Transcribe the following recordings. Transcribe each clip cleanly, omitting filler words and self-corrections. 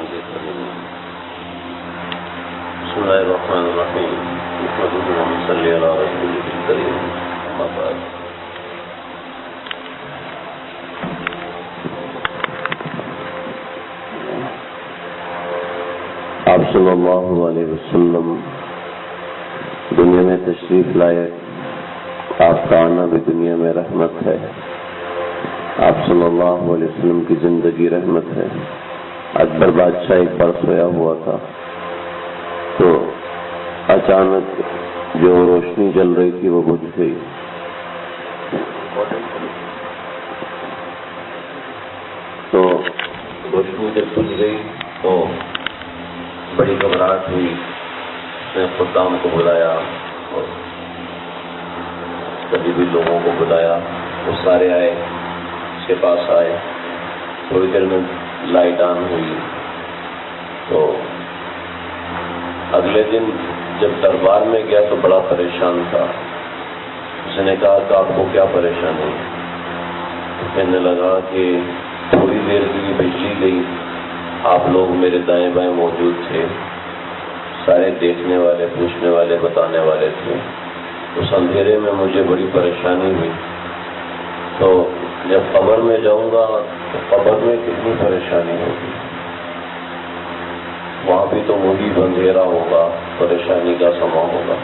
آگے کریں گے۔ بسم اللہ الرحمن الرحیم، نحمدہ و نصلی علی رسولہ الکریم، اما بعد۔ آپ صلی اللہ علیہ وسلم دنیا میں تشریف لائے، آپ کا آنا بھی دنیا میں رحمت ہے۔ آپ صلی اللہ علیہ وسلم کی زندگی رحمت ہے۔ اکبر بادشاہ ایک بار سویا ہوا تھا تو اچانک جو روشنی جل رہی تھی وہ بجھ گئی۔ تو روشنی جب بجھ گئی تو بڑی گھبراہٹ ہوئی۔ اس نے خدام کو بلایا اور سبھی بھی لوگوں کو بلایا، وہ سارے آئے، اس کے پاس آئے۔ تھوڑی دیر میں لائٹ آن ہوئی تو اگلے دن جب دربار میں گیا تو بڑا پریشان تھا۔ اس نے کہا کہ آپ کو کیا پریشانی ہے؟ کہنے لگا کہ تھوڑی دیر کے لیے بجلی گئی، آپ لوگ میرے دائیں بائیں موجود تھے، سارے دیکھنے والے، پوچھنے والے، بتانے والے تھے۔ اس اندھیرے میں مجھے بڑی پریشانی ہوئی، تو جب قبر میں جاؤں گا تو قبر میں کتنی پریشانی ہوگی، وہاں بھی تو وہی اندھیرا ہوگا، پریشانی کا سما ہوگا۔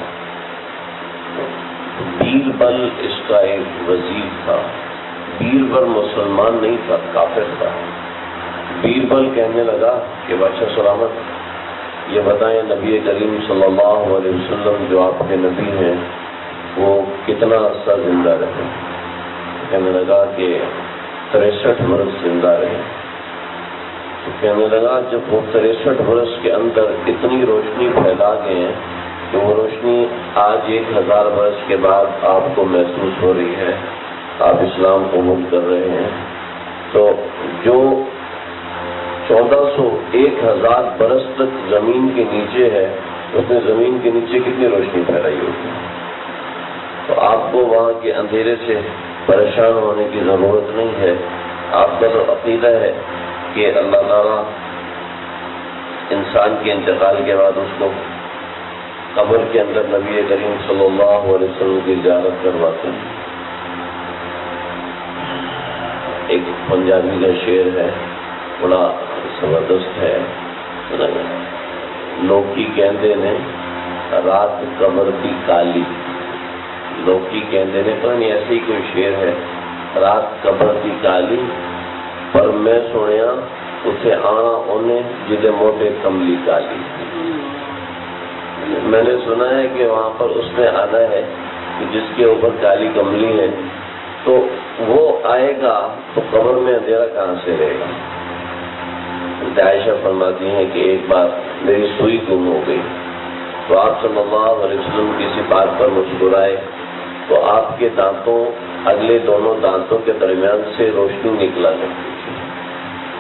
بیربل اس کا ایک وزیر تھا۔ بیربل مسلمان نہیں تھا، کافر تھا۔ بیربل کہنے لگا کہ بادشاہ سلامت، یہ بتائیں نبی کریم صلی اللہ علیہ وسلم جو آپ کے نبی ہیں وہ کتنا عرصہ زندہ رہے؟ کہنے لگا کہ 63 برس زندہ رہے۔ تو کہنے لگا جب وہ 63 برس کے اندر اتنی روشنی پھیلا گئے ہیں کہ وہ روشنی آج 1000 برس کے بعد آپ کو محسوس ہو رہی ہے، آپ اسلام قبول کر رہے ہیں، تو جو 1400 1000 برس تک زمین کے نیچے ہے، اس نے زمین کے نیچے کتنی روشنی پھیلائی ہوگی؟ تو آپ کو وہاں کے اندھیرے سے پریشان ہونے کی ضرورت نہیں ہے۔ آپ کا تو عقیدہ ہے کہ اللہ تعالیٰ انسان کے انتقال کے بعد اس کو قبر کے اندر نبی کریم صلی اللہ علیہ وسلم کی زیارت کرواتے ہیں۔ ایک پنجابی کا شعر ہے، بڑا زبردست ہے، لوکی کہندے نے رات قبر دی کالی، لوکی کہندے نے، پتہ نہیں ایسے ہی کوئی شعر ہے، رات قبر دی کالی، پر میں سنیا اتنے آنا انہیں جدے موٹے کملی کالی۔ میں نے سنا ہے کہ وہاں پر اس میں آنا ہے کہ جس کے اوپر کالی کملی ہے تو وہ آئے گا تو قبر میں اندھیرا کہاں سے رہے گا؟ عائشہ فرماتی ہیں کہ ایک بار میری سوئی گم ہو گئی تو آپ صلی اللہ علیہ وسلم کسی بات پر مسکرائے تو آپ کے دانتوں، اگلے دونوں دانتوں کے درمیان سے روشنی نکلا کرتی تھی،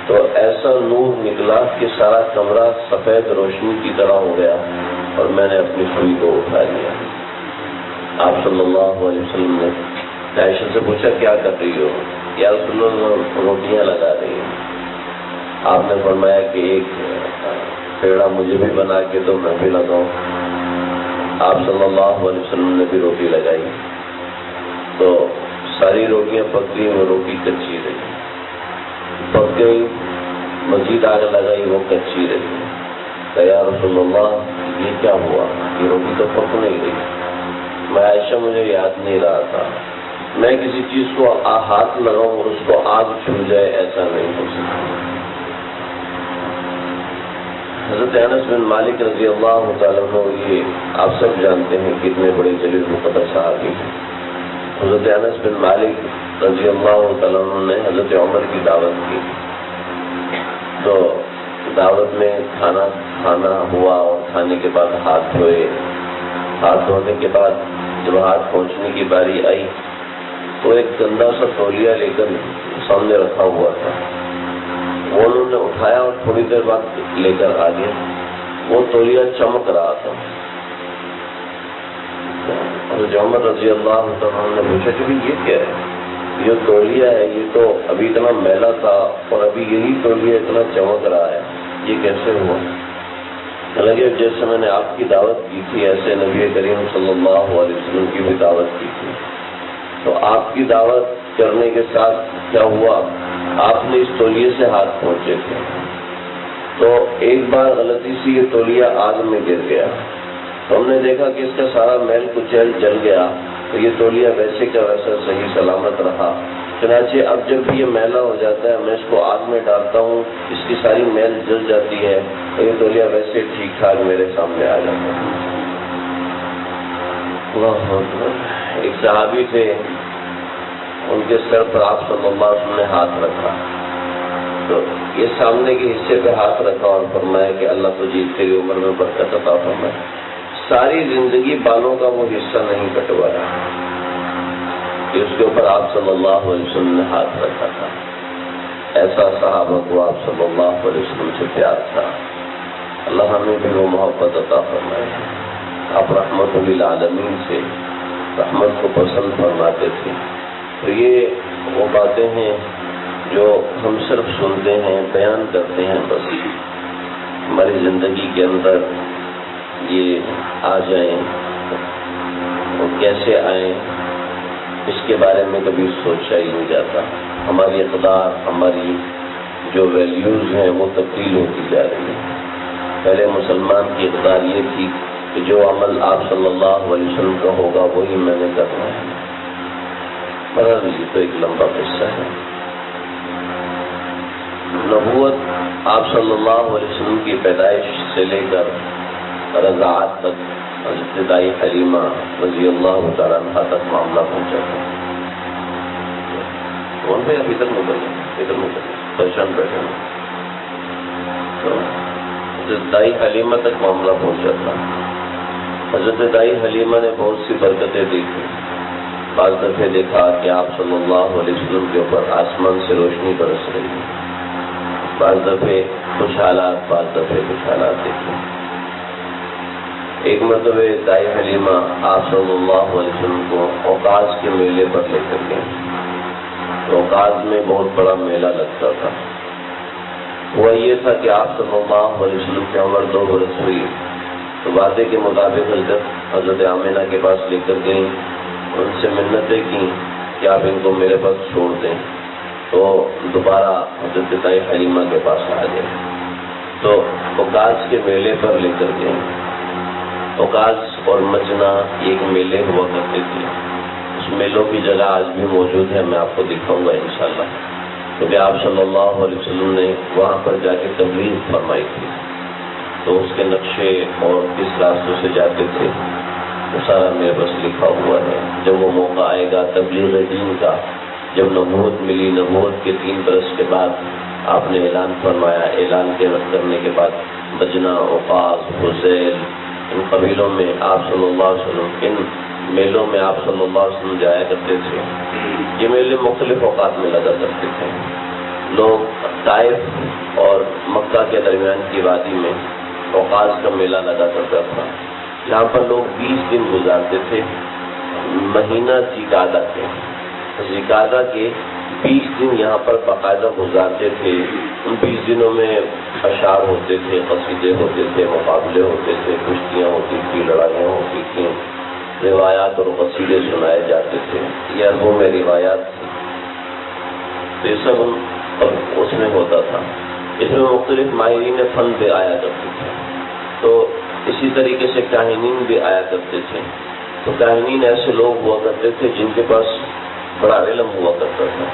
تو ایسا نور نکلا کہ سارا کمرہ سفید روشنی کی طرح ہو گیا اور میں نے اپنی سوئی کو اٹھا لیا۔ آپ صلی اللہ علیہ وسلم نے عائشہ سے پوچھا کیا کر رہی ہو؟ یا رسول اللہ روٹیاں لگا رہی ہیں۔ آپ نے فرمایا کہ ایک پیڑا مجھے بھی بنا کے دو، میں بھی لگاؤں۔ آپ صلی اللہ علیہ وسلم نے بھی روٹی لگائی تو ساری روٹیاں پک گئی، وہ روٹی کچی رہی، پک گئی، مزید آگ لگائی، وہ کچی رہی۔ کہ یا رسول اللہ یہ کیا ہوا؟ یہ روٹی تو پک نہیں رہی۔ میں عائشہ مجھے یاد نہیں رہا تھا، میں کسی چیز کو ہاتھ لگاؤں اور اس کو آگ چھو جائے، ایسا نہیں ہو سکتا۔ حضرت انس بن مالک رضی اللہ تعالیٰ عنہ، یہ آپ سب جانتے ہیں کتنے بڑے جلیل مقدر صحابی ہیں۔ حضرت انس بن مالک رضی اللہ تعالیٰ عنہ نے حضرت عمر کی دعوت کی تو دعوت میں کھانا ہوا اور کھانے کے بعد ہاتھ دھوئے۔ ہاتھ دھونے کے بعد جب ہاتھ پہنچنے کی باری آئی تو ایک گندا سا تولیہ لے کر سامنے رکھا ہوا تھا، وہ انہوں نے اٹھایا اور تھوڑی دیر بعد لے کر آ گیا۔ وہ تولیہ چمک رہا تھا۔ حضرت عمر رضی اللہ عنہ نے پوچھا کہ یہ کیا ہے؟ یہ تولیہ ہے، یہ تو ابھی اتنا میلا تھا اور ابھی یہی تولیہ اتنا چمک رہا ہے۔ یہ کیسے ہوا؟ حالانکہ جیسے میں نے آپ کی دعوت کی تھی ایسے نبی کریم صلی اللہ علیہ وسلم کی بھی دعوت کی تھی، تو آپ کی دعوت کرنے کے ساتھ کیا ہوا، آپ نے اس تولیے سے ہاتھ پہنچے تھے، تو ایک بار غلطی سے یہ تولیہ آگ میں گر گیا، تو ہم نے دیکھا کہ اس کا سارا میل کچیل جل گیا، تو یہ تولیہ ویسے کا ویسا صحیح سلامت رہا۔ چنانچہ اب جب بھی یہ میلا ہو جاتا ہے میں اس کو آگ میں ڈالتا ہوں، اس کی ساری میل جل جاتی ہے، تو یہ تولیہ ویسے ٹھیک ٹھاک میرے سامنے آ جاتا ہے۔ اللہ اکبر۔ ایک صحابی تھے، ان کے سر پر آپ صلی اللہ علیہ وسلم نے ہاتھ رکھا، تو یہ سامنے کے حصے پہ ہاتھ رکھا اور فرمایا کہ اللہ تجھے تیری عمر میں برکت عطا فرمائے۔ ساری زندگی بالوں کا وہ حصہ نہیں کٹوایا کہ اس کے اوپر آپ صلی اللہ علیہ وسلم نے ہاتھ رکھا تھا۔ ایسا صحابہ کو آپ صلی اللہ علیہ وسلم سے پیار تھا۔ اللہ ہمیں بھی وہ محبت عطا فرمائے۔ آپ رحمت للعالمین سے رحمت کو پسند فرماتے تھے۔ تو یہ وہ باتیں ہیں جو ہم صرف سنتے ہیں، بیان کرتے ہیں، بس ہماری زندگی کے اندر یہ آ جائیں اور کیسے آئیں اس کے بارے میں کبھی سوچا ہی نہیں جاتا۔ ہماری اقدار، ہماری جو ویلیوز ہیں وہ تبدیل ہوتی جا رہی ہیں۔ پہلے مسلمان کی اقدار یہ تھی کہ جو عمل آپ صلی اللہ علیہ وسلم کا ہوگا وہی میں نے کرنا ہے۔ مگر یہ تو ایک لمبا قصہ ہے۔ نبوت آپ صلی اللہ علیہ وسلم کی پیدائش سے لے کر رضاعت تک حضرت دائی حلیمہ رضی اللہ تعالیٰ عنہا تک معاملہ پہنچا تھا۔ کون بھائی اب ادھر مکل پریشان بیٹھے، تو حضرت دائی حلیمہ تک معاملہ پہنچا تھا۔ حضرت دائی حلیمہ نے بہت سی برکتیں دیکھی۔ بعض دفعے دیکھا کہ آپ صلی اللہ علیہ وسلم کے اوپر آسمان سے روشنی برس رہی ہے، بعض دفعے کچھ حالات دیکھے۔ ایک مرتبہ دائی حلیمہ آپ صلی اللہ علیہ وسلم کو اوقاز کے میلے پر لے کر گئے۔ تو اوقاز میں بہت بڑا میلہ لگتا تھا۔ ہوا یہ تھا کہ آپ صلی اللہ علیہ وسلم کی عمر 2 برس ہوئی، تو وعدے کے مطابق حضرت آمنہ کے پاس لے کر گئیں، ان سے منتیں کی کہ آپ ان کو میرے پاس چھوڑ دیں۔ تو دوبارہ حضرت دائی حلیمہ کے پاس آ گئے، تو اوقاز کے میلے پر لے کر گئے۔ اوقاز اور مجنا ایک میلے ہوا کرتے تھے، اس میلوں کی جگہ آج بھی موجود ہے، میں آپ کو دکھاؤں گا انشاءاللہ، کیونکہ آپ صلی اللہ علیہ وسلم نے وہاں پر جا کے تبلیغ فرمائی تھی، تو اس کے نقشے اور کس راستوں سے جاتے تھے وہ سارا میرے پاس لکھا ہوا ہے۔ جب وہ موقع آئے گا تبلیغ دین کا، جب نبوت ملی، نبوت کے 3 برس کے بعد آپ نے اعلان فرمایا، اعلان کرنے کے بعد بجنا، اوقاز، حزیل، ان قبیلوں میں آپ صلی اللہ علیہ وسلم، ان میلوں میں آپ صلی اللہ علیہ وسلم جایا کرتے تھے۔ یہ میلے مختلف اوقات میں لگا کرتے تھے۔ لوگ طائف اور مکہ کے درمیان کی وادی میں اوقاز کا میلہ لگا کرتا تھا، جہاں پر لوگ 20 دن گزارتے تھے۔ مہینہ ذیقعدہ کے 20 دن یہاں پر باقاعدہ گزارتے تھے۔ ان 20 دنوں میں اشعار ہوتے تھے، قصیدے ہوتے تھے، مقابلے ہوتے تھے، کشتیاں ہوتی تھی، لڑائیاں ہوتی تھیں، روایات اور قصیدے سنائے جاتے تھے۔ یہ عربوں میں روایات تھی، تو یہ سب اس میں ہوتا تھا۔ اس میں مختلف ماہرین فن بھی آیا کرتے تھے، تو اسی طریقے سے کاہنین بھی آیا کرتے تھے۔ تو کاہنین ایسے لوگ ہوا کرتے تھے جن کے پاس بڑا علم ہوا کرتا تھا۔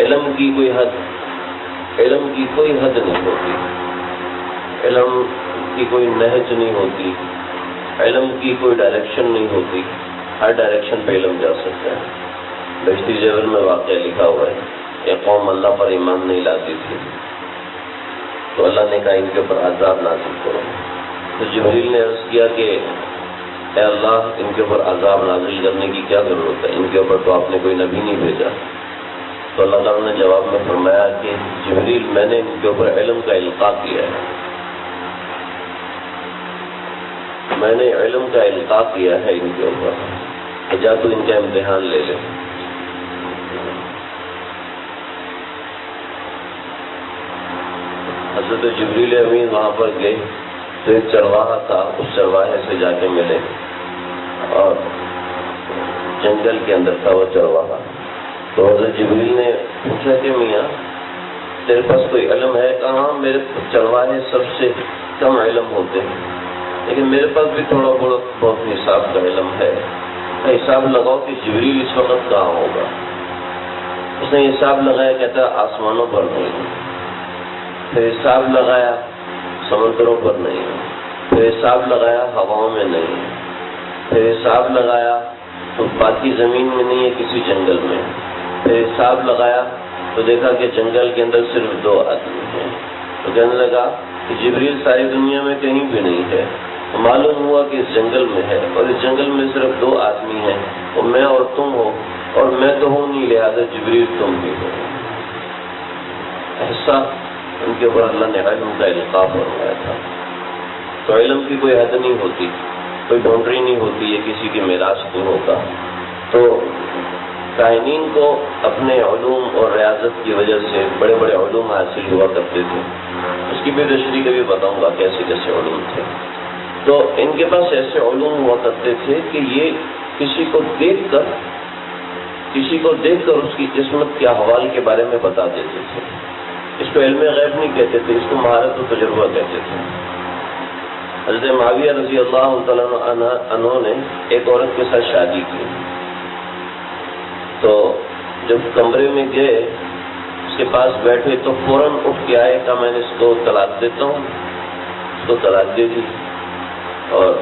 علم کی کوئی حد نہیں ہوتی، علم کی کوئی نہج نہیں ہوتی، علم کی کوئی ڈائریکشن نہیں ہوتی، ہر ڈائریکشن پہ علم جا سکتا ہے۔ بہشتی زیور میں واقعہ لکھا ہوا ہے، یہ قوم اللہ پر ایمان نہیں لاتی تھی، تو اللہ نے کہا ان کے اوپر عذاب نازل کرو۔ تو جبریل نے عرض کیا کہ اے اللہ، ان کے اوپر عذاب نازل کرنے کی کیا ضرورت ہے، ان کے اوپر تو آپ نے کوئی نبی نہیں بھیجا۔ تو اللہ تعالیٰ نے جواب میں فرمایا کہ جبریل، میں نے ان کے اوپر علم کا القاء کیا ہے، میں نے علم کا القاء کیا ہے ان کے اوپر، جا تو ان کا امتحان لے لے۔ حضرت جبریل امین وہاں پر گئے تو ایک چرواہا تھا، اس چرواہے سے جا کے ملے اور جنگل کے اندر تھا وہ چرواہا. تو حضرت جبریل نے پوچھا کہ میاں تیرے پاس کوئی علم ہے؟ کہا میرے چرواہے سب سے کم علم ہوتے ہیں، لیکن میرے پاس بھی تھوڑا بہت حساب کا علم ہے. حساب لگاؤ کہ جبریل اس وقت کہاں ہوگا. اس نے حساب لگایا، کہتا آسمانوں پر نہیں. پھر حساب لگایا سمندروں پر نہیں. پھر حساب لگایا ہواؤں میں نہیں. پھر حساب لگایا تو باقی زمین میں نہیں ہے، کسی جنگل میں. پھر حساب لگایا تو دیکھا کہ جنگل کے اندر صرف 2 آدمی ہیں. تو کہنے لگا کہ جبریل ساری دنیا میں کہیں بھی نہیں ہے. معلوم ہوا کہ اس جنگل میں ہے، اور اس جنگل میں صرف 2 آدمی ہیں، اور میں اور تم ہو، اور میں تو ہوں نہیں، لہٰذا جبریل تم بھی ہو. ایسا ان کے اوپر اللہ نے علم کا القاء فرمایا تھا. تو علم کی کوئی حد نہیں ہوتی، کوئی باؤنڈری نہیں ہوتی، یہ کسی کی میراث نہیں ہوتا. تو کائنین کو اپنے علوم اور ریاضت کی وجہ سے بڑے بڑے علوم حاصل ہوا کرتے تھے. اس کی بھی تشریح کبھی بتاؤں گا کیسے کیسے علوم تھے. تو ان کے پاس ایسے علوم ہوا کرتے تھے کہ یہ کسی کو دیکھ کر اس کی قسمت کے احوال کے بارے میں بتا دیتے تھے. اس کو علم غیب نہیں کہتے تھے، اس کو مہارت و تجربہ کہتے تھے. حضرت معاویہ رضی اللہ تعالیٰ عنہ نے ایک عورت کے ساتھ شادی کی. تو جب کمرے میں گئے اس کے پاس بیٹھے تو فوراً اٹھ کے آئے، کہا میں نے اس کو طلاق دیتا ہوں. اس کو طلاق دے دی اور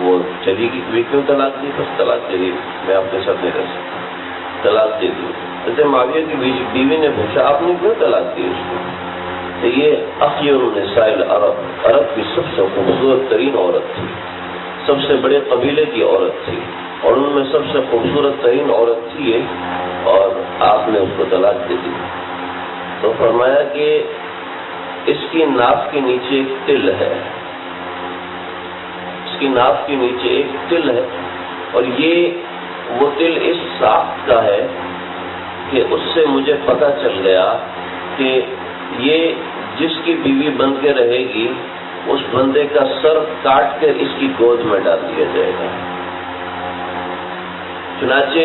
وہ چلی گئی. کیوں طلاق دی؟ بس طلاق دے دی، میں آپ کے ساتھ نہیں رہ سکتا، طلاق دے دی. حضرت معاویہ کی بیوی نے پوچھا آپ نے کیوں طلاق دی اس کو؟ تو یہ اخیر النساء العرب، عرب کی سب سے خوبصورت ترین عورت تھی، سب سے بڑے قبیلے کی عورت تھی، اور ان میں سب سے خوبصورت ترین عورت تھی یہ، اور آپ نے اس کو طلاق دے دی. تو فرمایا کہ اس کی ناف کے نیچے ایک تل ہے، اس کی ناف کے نیچے ایک تل ہے، اور یہ وہ تل اس ساخت کا ہے کہ اس سے مجھے پتہ چل گیا کہ یہ جس کی بیوی بن کے رہے گی اس بندے کا سر کاٹ کر اس کی گود میں ڈال دیا جائے گا. چنانچہ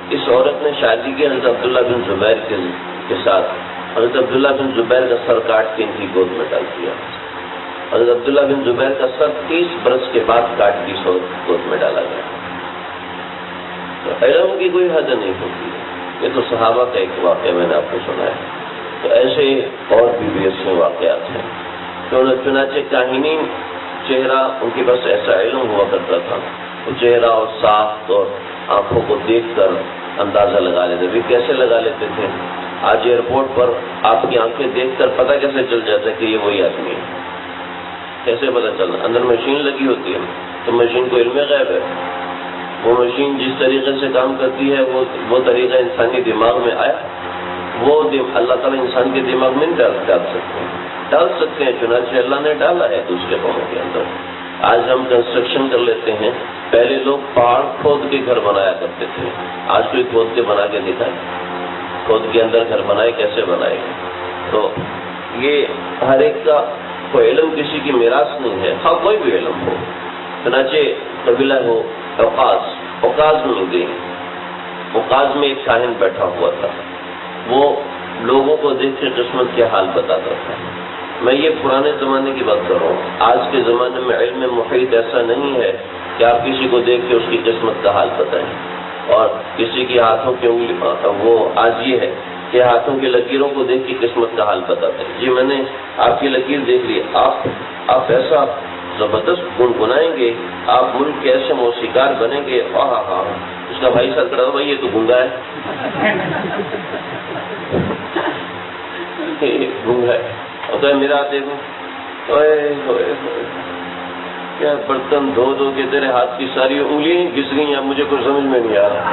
اس عورت نے شادی کی حضرت عبداللہ بن زبیر کے ساتھ. حضرت عبداللہ بن زبیر کا سر کاٹ کے ان کی گود میں ڈال دیا. حضرت عبداللہ بن زبیر کا سر 30 برس کے بعد کاٹ کی گود میں ڈالا گیا. تو علم کی کوئی حد نہیں ہوتی. یہ تو صحابہ کا ایک واقعہ میں نے آپ کو سنایا. تو ایسے اور بھی ایسے واقعات ہیں. چنانچہ کاہنین چہرہ ان کے پاس ایسا علم ہوا کرتا تھا، وہ چہرہ اور ساخت اور آنکھوں کو دیکھ کر اندازہ لگا لیتے تھے. کیسے لگا لیتے تھے؟ آج ایئرپورٹ پر آپ کی آنکھیں دیکھ کر پتہ کیسے چل جاتا ہے کہ یہ وہی آدمی ہے؟ کیسے پتہ چلنا؟ اندر مشین لگی ہوتی ہے، تو مشین کو علم غیب ہے. وہ مشین جس طریقے سے کام کرتی ہے وہ طریقہ انسانی دماغ میں آیا، وہ اللہ تعالیٰ انسان کے دماغ میں نہیں ڈال سکتے ہیں. چنانچہ اللہ نے ڈالا ہے دوسرے قوموں کے اندر. آج ہم کنسٹرکشن کر لیتے ہیں، پہلے لوگ پہاڑ کھود کے گھر بنایا کرتے تھے. آج کوئی کھود کے بنا کے دکھائے، کھود کے اندر گھر بنائے، کیسے بنائے گا؟ تو یہ ہر ایک کا کوئی علم کسی کی میراث نہیں ہے، ہاں کوئی بھی علم ہو. چنانچہ قبیلہ ہو اوقاز میں گئی. اوقاز میں ایک کاہن بیٹھا ہوا تھا، وہ لوگوں کو دیکھ کے قسمت کے حال بتاتا تھا. میں یہ پرانے زمانے کی بات کر رہا ہوں. آج کے زمانے میں علم محیط ایسا نہیں ہے کہ آپ کسی کو دیکھ کے اس کی قسمت کا حال بتائیں. اور کسی کے ہاتھوں کے وہ آج یہ ہے کہ ہاتھوں کی لکیروں کو دیکھ کے قسمت کا حال بتاتے ہیں. جی میں نے آپ کی لکیر دیکھ لی، آپ ایسا زبردست گنگنائیں گے، آپ ملک کے ایسے موسیقار بنیں گے. ہاں اس کا بھائی ساتھ کھڑا ہو، بھائی یہ تو گونگا ہے، گونگا ہے. اور تو میرا دیکھو کیا برتن دھو دھو کے تیرے ہاتھ کی ساری انگلیاں گھس گئی ہیں، مجھے کچھ سمجھ میں نہیں آ رہا.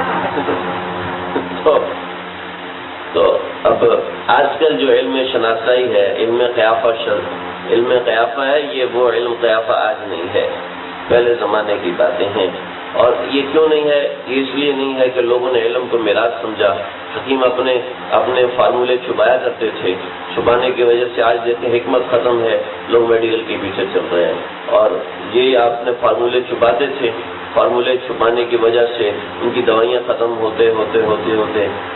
تو اب آج کل جو علم شناسائی ہے، علم قیافہ ہے، یہ وہ علم قیافہ آج نہیں ہے، پہلے زمانے کی باتیں ہیں. اور یہ کیوں نہیں ہے؟ یہ اس لیے نہیں ہے کہ لوگوں نے علم کو میراث سمجھا. حکیم اپنے فارمولے چھپایا کرتے تھے. چھپانے کی وجہ سے آج دیکھیں حکمت ختم ہے، لوگ میڈیکل کے پیچھے چل رہے ہیں. اور یہ اپنے فارمولے چھپاتے تھے، فارمولے چھپانے کی وجہ سے ان کی دوائیاں ختم ہوتے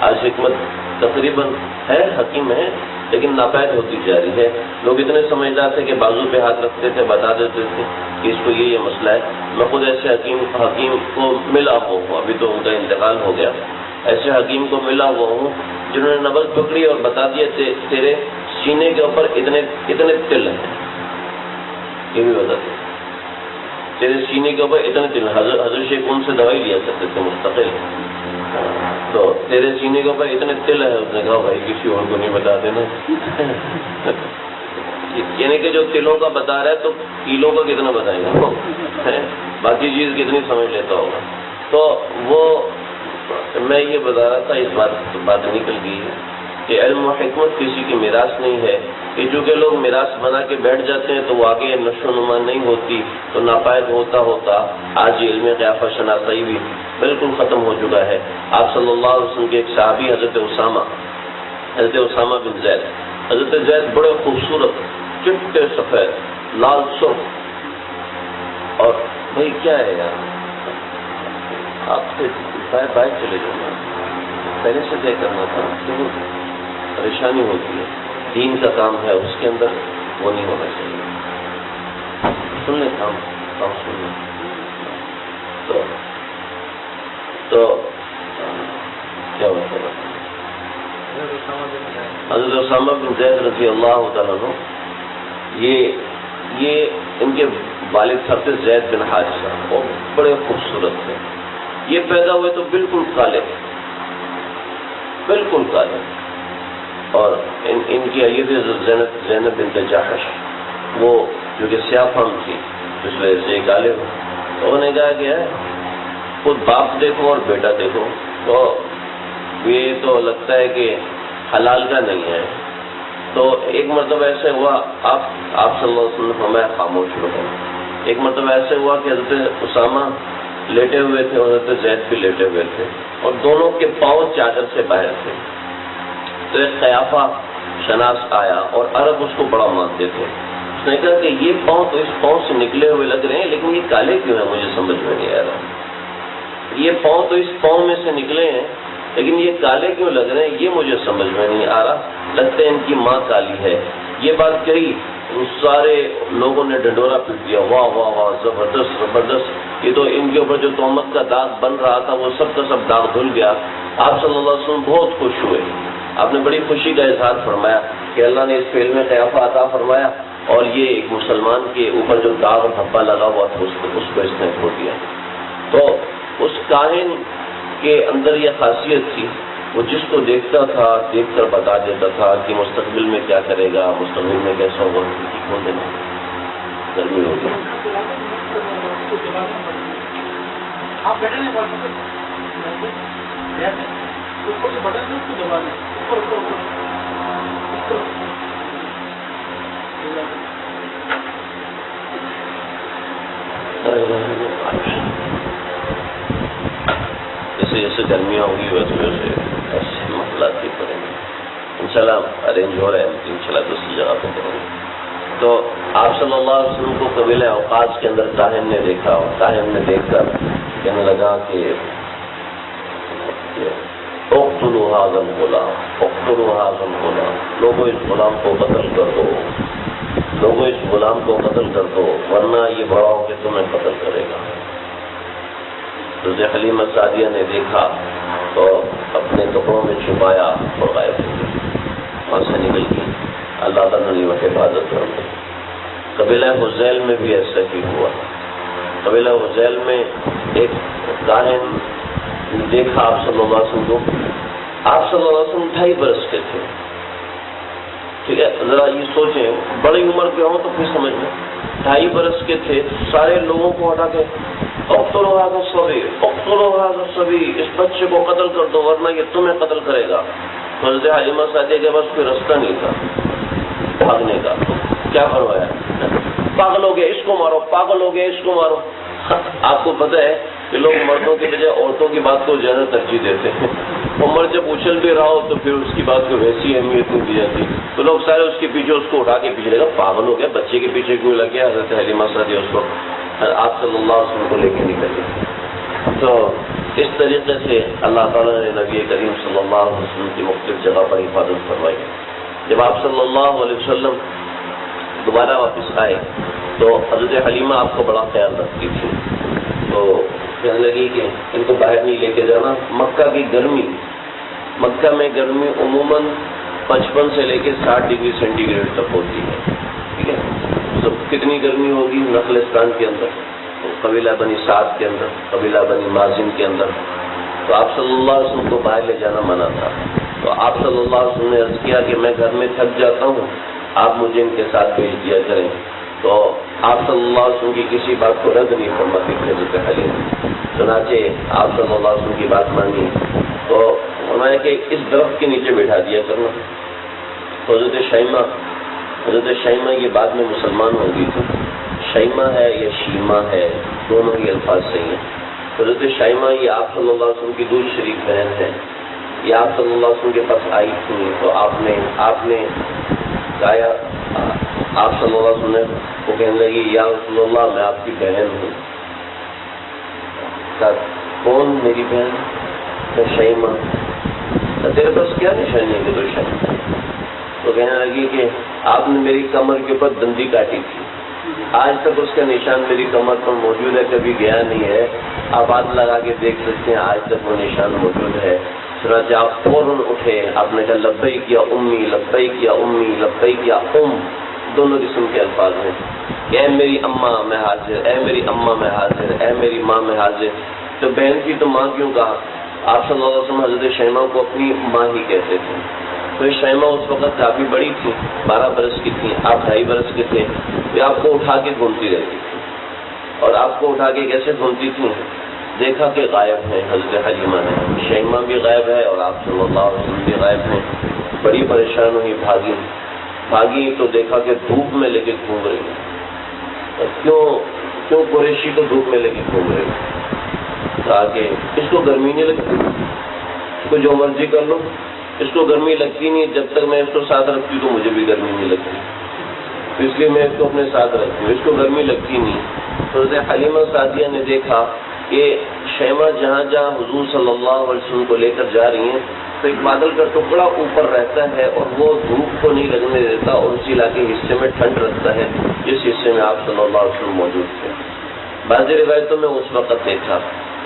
آج حکمت تقریباً ہے، حکیم ہے، لیکن ناپید ہوتی جا رہی ہے. لوگ اتنے سمجھدار تھے کہ بازو پہ ہاتھ رکھتے تھے، بتا دیتے تھے کہ اس کو یہ مسئلہ ہے. میں خود ایسے حکیم کو ملا ہوں، ابھی تو ان کا انتقال ہو گیا. ایسے حکیم کو ملا ہوا ہوں جنہوں نے نبض پکڑی اور بتا دیا تیرے سینے کے اوپر اتنے تل ہیں. یہ بھی بتا دیا تیرے سینے کے اوپر اتنے تل. حضرت شیخ ان سے دوائی لیا کرتے تھے مستقل. تو تیرے سینے کے اوپر اتنے تل ہے. اس نے کہا بھائی کسی اور کو نہیں بتا دینا. یعنی کہ جو تلوں کا بتا رہا ہے تو کیلوں کا کتنا بتائے گا، باقی چیز کتنی سمجھ لیتا ہوگا. تو وہ میں یہ بتا رہا تھا، اس بات نکل گئی ہے کہ علم و حکمت کسی کی میراث نہیں ہے. کہ چونکہ لوگ میراث بنا کے بیٹھ جاتے ہیں تو وہ آگے نشو نما نہیں ہوتی، تو ناپید ہوتا آج یہ علم قیافہ شناسائی بھی بالکل ختم ہو چکا ہے. آپ صلی اللہ علیہ وسلم کے ایک صحابی حضرت اسامہ بن زید. حضرت زید بڑے خوبصورت، چٹے سفید، لال سرخ. اور بھائی کیا ہے یار، آپ سے بائک چلے جاؤ، پہلے سے طے کرنا تھا. کیوں پریشانی ہوتی ہے؟ دین کا کام ہے، اس کے اندر وہ نہیں ہونا چاہیے. سن لیں کام سن لیں. تو کیا ہوتا ہے؟ حضرت اسامہ بن زید رضی اللہ تعالیٰ عنہ، یہ ان کے والد صاحب تھے زید بن حارثہ، وہ بڑے خوبصورت تھے. یہ پیدا ہوئے تو بالکل کالے، بالکل کالے. اور ان کی یہ زینب بنت جحش، وہ جو کہ سیاہ فام تھی، اس وجہ سے کالے ہو. تو انہوں نے کہا کہ خود باپ دیکھو اور بیٹا دیکھو تو یہ تو لگتا ہے کہ حلال کا نہیں ہے. تو ایک مرتبہ ایسے ہوا، آپ صلی اللہ علیہ وسلم ہمیں خاموش رہو. ایک مرتبہ ایسے ہوا کہ حضرت اسامہ لیٹے ہوئے تھے اور حضرت زید بھی لیٹے ہوئے تھے، اور دونوں کے پاؤں چادر سے باہر تھے. تو ایک قیافہ شناس آیا، اور عرب اس کو بڑا مانتے تھے. اس نے کہا کہ یہ پاؤں تو اس پاؤں سے نکلے ہوئے لگ رہے ہیں، لیکن یہ کالے کیوں ہیں؟ مجھے سمجھ میں نہیں آ رہا. یہ پاؤں تو اس پاؤں میں سے نکلے ہیں، لیکن یہ کالے کیوں لگ رہے ہیں؟ یہ مجھے سمجھ میں نہیں آ رہا. لگتا ہے ان کی ماں کالی ہے. یہ بات کہی، سارے لوگوں نے ڈنڈورا پیٹ دیا. واہ واہ واہ، زبردست زبردست. یہ تو ان کے اوپر جو تہمت کا داغ بن رہا تھا وہ سب کا سب داغ دھل گیا. آپ صلی اللہ علیہ وسلم بہت خوش ہوئے. آپ نے بڑی خوشی کا اظہار فرمایا کہ اللہ نے اس کو علم قیافہ عطا فرمایا، اور یہ ایک مسلمان کے اوپر جو داغ اور دھبا لگا ہوا تھا اس کو اس نے کھو دیا. تو اس کاہن کے اندر یہ خاصیت تھی، وہ جس کو دیکھتا تھا دیکھ کر بتا دیتا تھا کہ مستقبل میں کیا کرے گا، مستقبل میں کیسا ہوگا. کھول دینا، گرمی ہوگی. جیسے گرمیاں ہوں گی ویسے ایسے مسئلہ بھی پڑیں گے. انشاءاللہ ارینج ہو رہا ہے، انشاءاللہ دوسری جگہ پہ کریں گے. تو آپ صلی اللہ علیہ وسلم کو قبیلہ اوقاز کے اندر کاہن نے دیکھا، اور کاہن نے دیکھ کر کہنے لگا کہ اقتلوا هذا الغلام، اقتلوا هذا الغلام، لوگوں اس غلام کو قتل کر دو، لوگوں اس غلام کو قتل کر دو، ورنہ یہ بڑا ہو کے تمہیں قتل کرے گا. حضرت حلیمہ سعدیہ نے دیکھا تو اپنے کپڑوں میں چھپایا اور غائب ہو گئی، وہاں سے نکل گئی. اللہ تعالیٰ نے وہ حفاظت کر دی. قبیلہ حذیل میں بھی ایسا ہی ہوا. قبیلہ حذیل میں ایک کاہن دیکھا آپ صلی اللہ علیہ وسلم کو. آپ صلی اللہ علیہ وسلم 2.5 برس کے تھے. ٹھیک ہے، ذرا یہ سوچیں، بڑی عمر کے ہوں تو پھر سمجھ لیں. 2.5 برس کے تھے. سارے لوگوں کو ہٹا کے اقتلوا هذا الصبي، اقتلوا هذا الصبي، اس بچے کو قتل کر دو ورنہ یہ تمہیں قتل کرے گا. حضرت حلیمہ سعدیہ کے پاس کوئی رستہ نہیں تھا بھاگنے کا. کیا فرمایا؟ پاگل ہو گئے، اس کو مارو، پاگل ہو گئے، اس کو مارو. آپ کو پتہ ہے کہ لوگ مردوں کے بجائے عورتوں کی بات کو زیادہ ترجیح دیتے ہیں، اور مرد جب اچھل بھی رہا ہو تو پھر اس کی بات کو ویسی اہمیت نہیں دی جاتی، تو لوگ سارے اس کے پیچھے اس کو اٹھا کے پیچھے لگا، پاگل ہو گیا، بچے کے پیچھے کیوں لگ گیا؟ حضرت حلیمہ سعدیہ اس کو آپ صلی اللہ علیہ وسلم کو لے کے نکل گئے۔ تو اس طریقے سے اللہ تعالیٰ نے نبی کریم صلی اللہ علیہ وسلم کی مختلف جگہ پر حفاظت فرمائی۔ جب آپ صلی اللہ علیہ وسلم دوبارہ واپس آئے تو حضرت حلیمہ آپ کو بڑا خیال رکھتی تھی، تو کہنے لگی کہ ان کو باہر نہیں لے کے جانا۔ مکہ کی گرمی، مکہ میں گرمی عموماً 55 سے لے کے 60 ڈگری سینٹی گریڈ تک ہوتی ہے، ٹھیک ہے؟ تو کتنی گرمی ہوگی نخلستان کے اندر، قبیلہ بنی سعد کے اندر، قبیلہ بنی مازن کے اندر، تو آپ صلی اللہ علیہ وسلم کو باہر لے جانا منع تھا۔ تو آپ صلی اللہ علیہ وسلم نے عرض کیا کہ میں گھر میں تھک جاتا ہوں، آپ مجھے ان کے ساتھ بھیج دیا کریں۔ تو آپ صلی اللہ علیہ وسلم کی کسی بات کو رد نہیں فرماتی تھی حضرت حلیمہ، چنانچہ آپ صلی اللہ علیہ وسلم کی بات مانی تو فرمایا کہ اس درخت کے نیچے بٹھا دیا کرنا۔ تو حضرت شیمہ یہ بعد میں مسلمان ہو گئی تھی، شیمہ ہے یا شیمہ ہے، دونوں ہی الفاظ صحیح ہیں۔ حضرت شیمہ یہ آپ صلی اللہ علیہ وسلم کی دور شریف بہن ہے، یہ آپ صلی اللہ علیہ وسلم کے پاس آئی تھی، تو آپ نے کہا، آپ صلی اللہ علیہ وسلم کو کہنے لگی یا رسول اللہ میں آپ کی بہن ہوں۔ کہا کون میری بہن؟ کہ شیمہ۔ تیرے پاس کیا نشانی ہے کہ تو شیمہ؟ تو کہنے لگی کہ آپ نے میری کمر کے اوپر دندی کاٹی تھی، آج تک اس کا نشان میری کمر پر موجود ہے، کبھی گیا نہیں ہے، آپ ہاتھ لگا کے دیکھ سکتے ہیں، آج تک وہ نشان موجود ہے۔ چنانچہ آپ فوراً اٹھے، آپ نے کہا لبیک یا امی، لبیک یا امی، لبیک یا دونوں قسم کے الفاظ ہیں کہ اے میری اماں میں حاضر، اے میری اماں میں حاضر، اے میری ماں میں حاضر۔ تو بہن کی تو ماں کیوں کہا؟ آپ صلی اللہ علیہ وسلم حضرت شیمہ کو اپنی ماں ہی کہتے تھے۔ تو شیمہ اس وقت کافی بڑی تھی، 12 برس کی تھی، آپ 2.5 برس کے تھے، تو آپ کو اٹھا کے گھومتی رہتی تھی، اور آپ کو اٹھا کے کیسے گھومتی تھی؟ دیکھا کہ غائب ہیں حضرت حلیمہ نے، شیمہ بھی غائب ہے اور آپ صلی اللہ علیہ وسلم بھی غائب ہیں۔ بڑی پریشان ہوئی، بھاگی تو دیکھا کہ دھوپ میں لے کے گھوم رہی ہے۔ کیوں قریشی کو دھوپ میں لے کے گھوم رہی ہے؟ کہا کہ اس کو گرمی نہیں لگتی، اس کو جو مرضی کر لو، اس کو گرمی لگتی نہیں، جب تک میں اس کو ساتھ رکھتی تو مجھے بھی گرمی نہیں لگتی، تو اس لیے میں اس کو اپنے ساتھ رکھتی ہوں، اس کو گرمی لگتی نہیں۔ تو حضرت حلیمہ سعدیہ نے دیکھا کہ شیمہ جہاں جہاں حضور صلی اللہ علیہ وسلم کو لے کر جا رہی ہیں تو ایک بادل کا ٹکڑا اوپر رہتا ہے اور وہ دھوپ کو نہیں لگنے دیتا، اور اس علاقے حصے میں ٹھنڈ رکھتا ہے جس حصے میں آپ صلی اللہ علیہ وسلم موجود تھے۔ بعض روایتوں میں اس وقت دیکھا،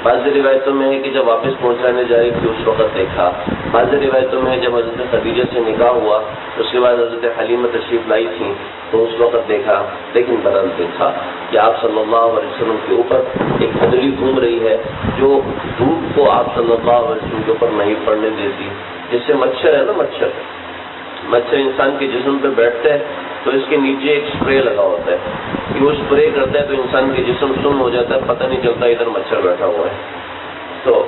بعض روایتوں میں ہے کہ جب واپس پہنچانے جا رہی تھی اس وقت دیکھا، بعض روایتوں میں جب حضرت خدیجہ سے نکاح ہوا اس کے بعد حضرت حلیمہ تشریف لائی تھی تو اس وقت دیکھا، لیکن بدل دیکھا کہ آپ صلی اللہ علیہ وسلم کے اوپر ایک بدلی گھوم رہی ہے جو دھوپ کو آپ صلی اللہ علیہ وسلم کے اوپر نہیں پڑنے دیتی۔ جیسے مچھر ہے نا، مچھر انسان کے جسم پہ بیٹھتا ہے تو اس کے نیچے ایک اسپرے لگا ہوتا ہے کہ وہ اسپرے کرتا ہے تو انسان کے جسم سن ہو جاتا ہے، پتہ نہیں چلتا ادھر مچھر بیٹھا ہوا ہے۔ تو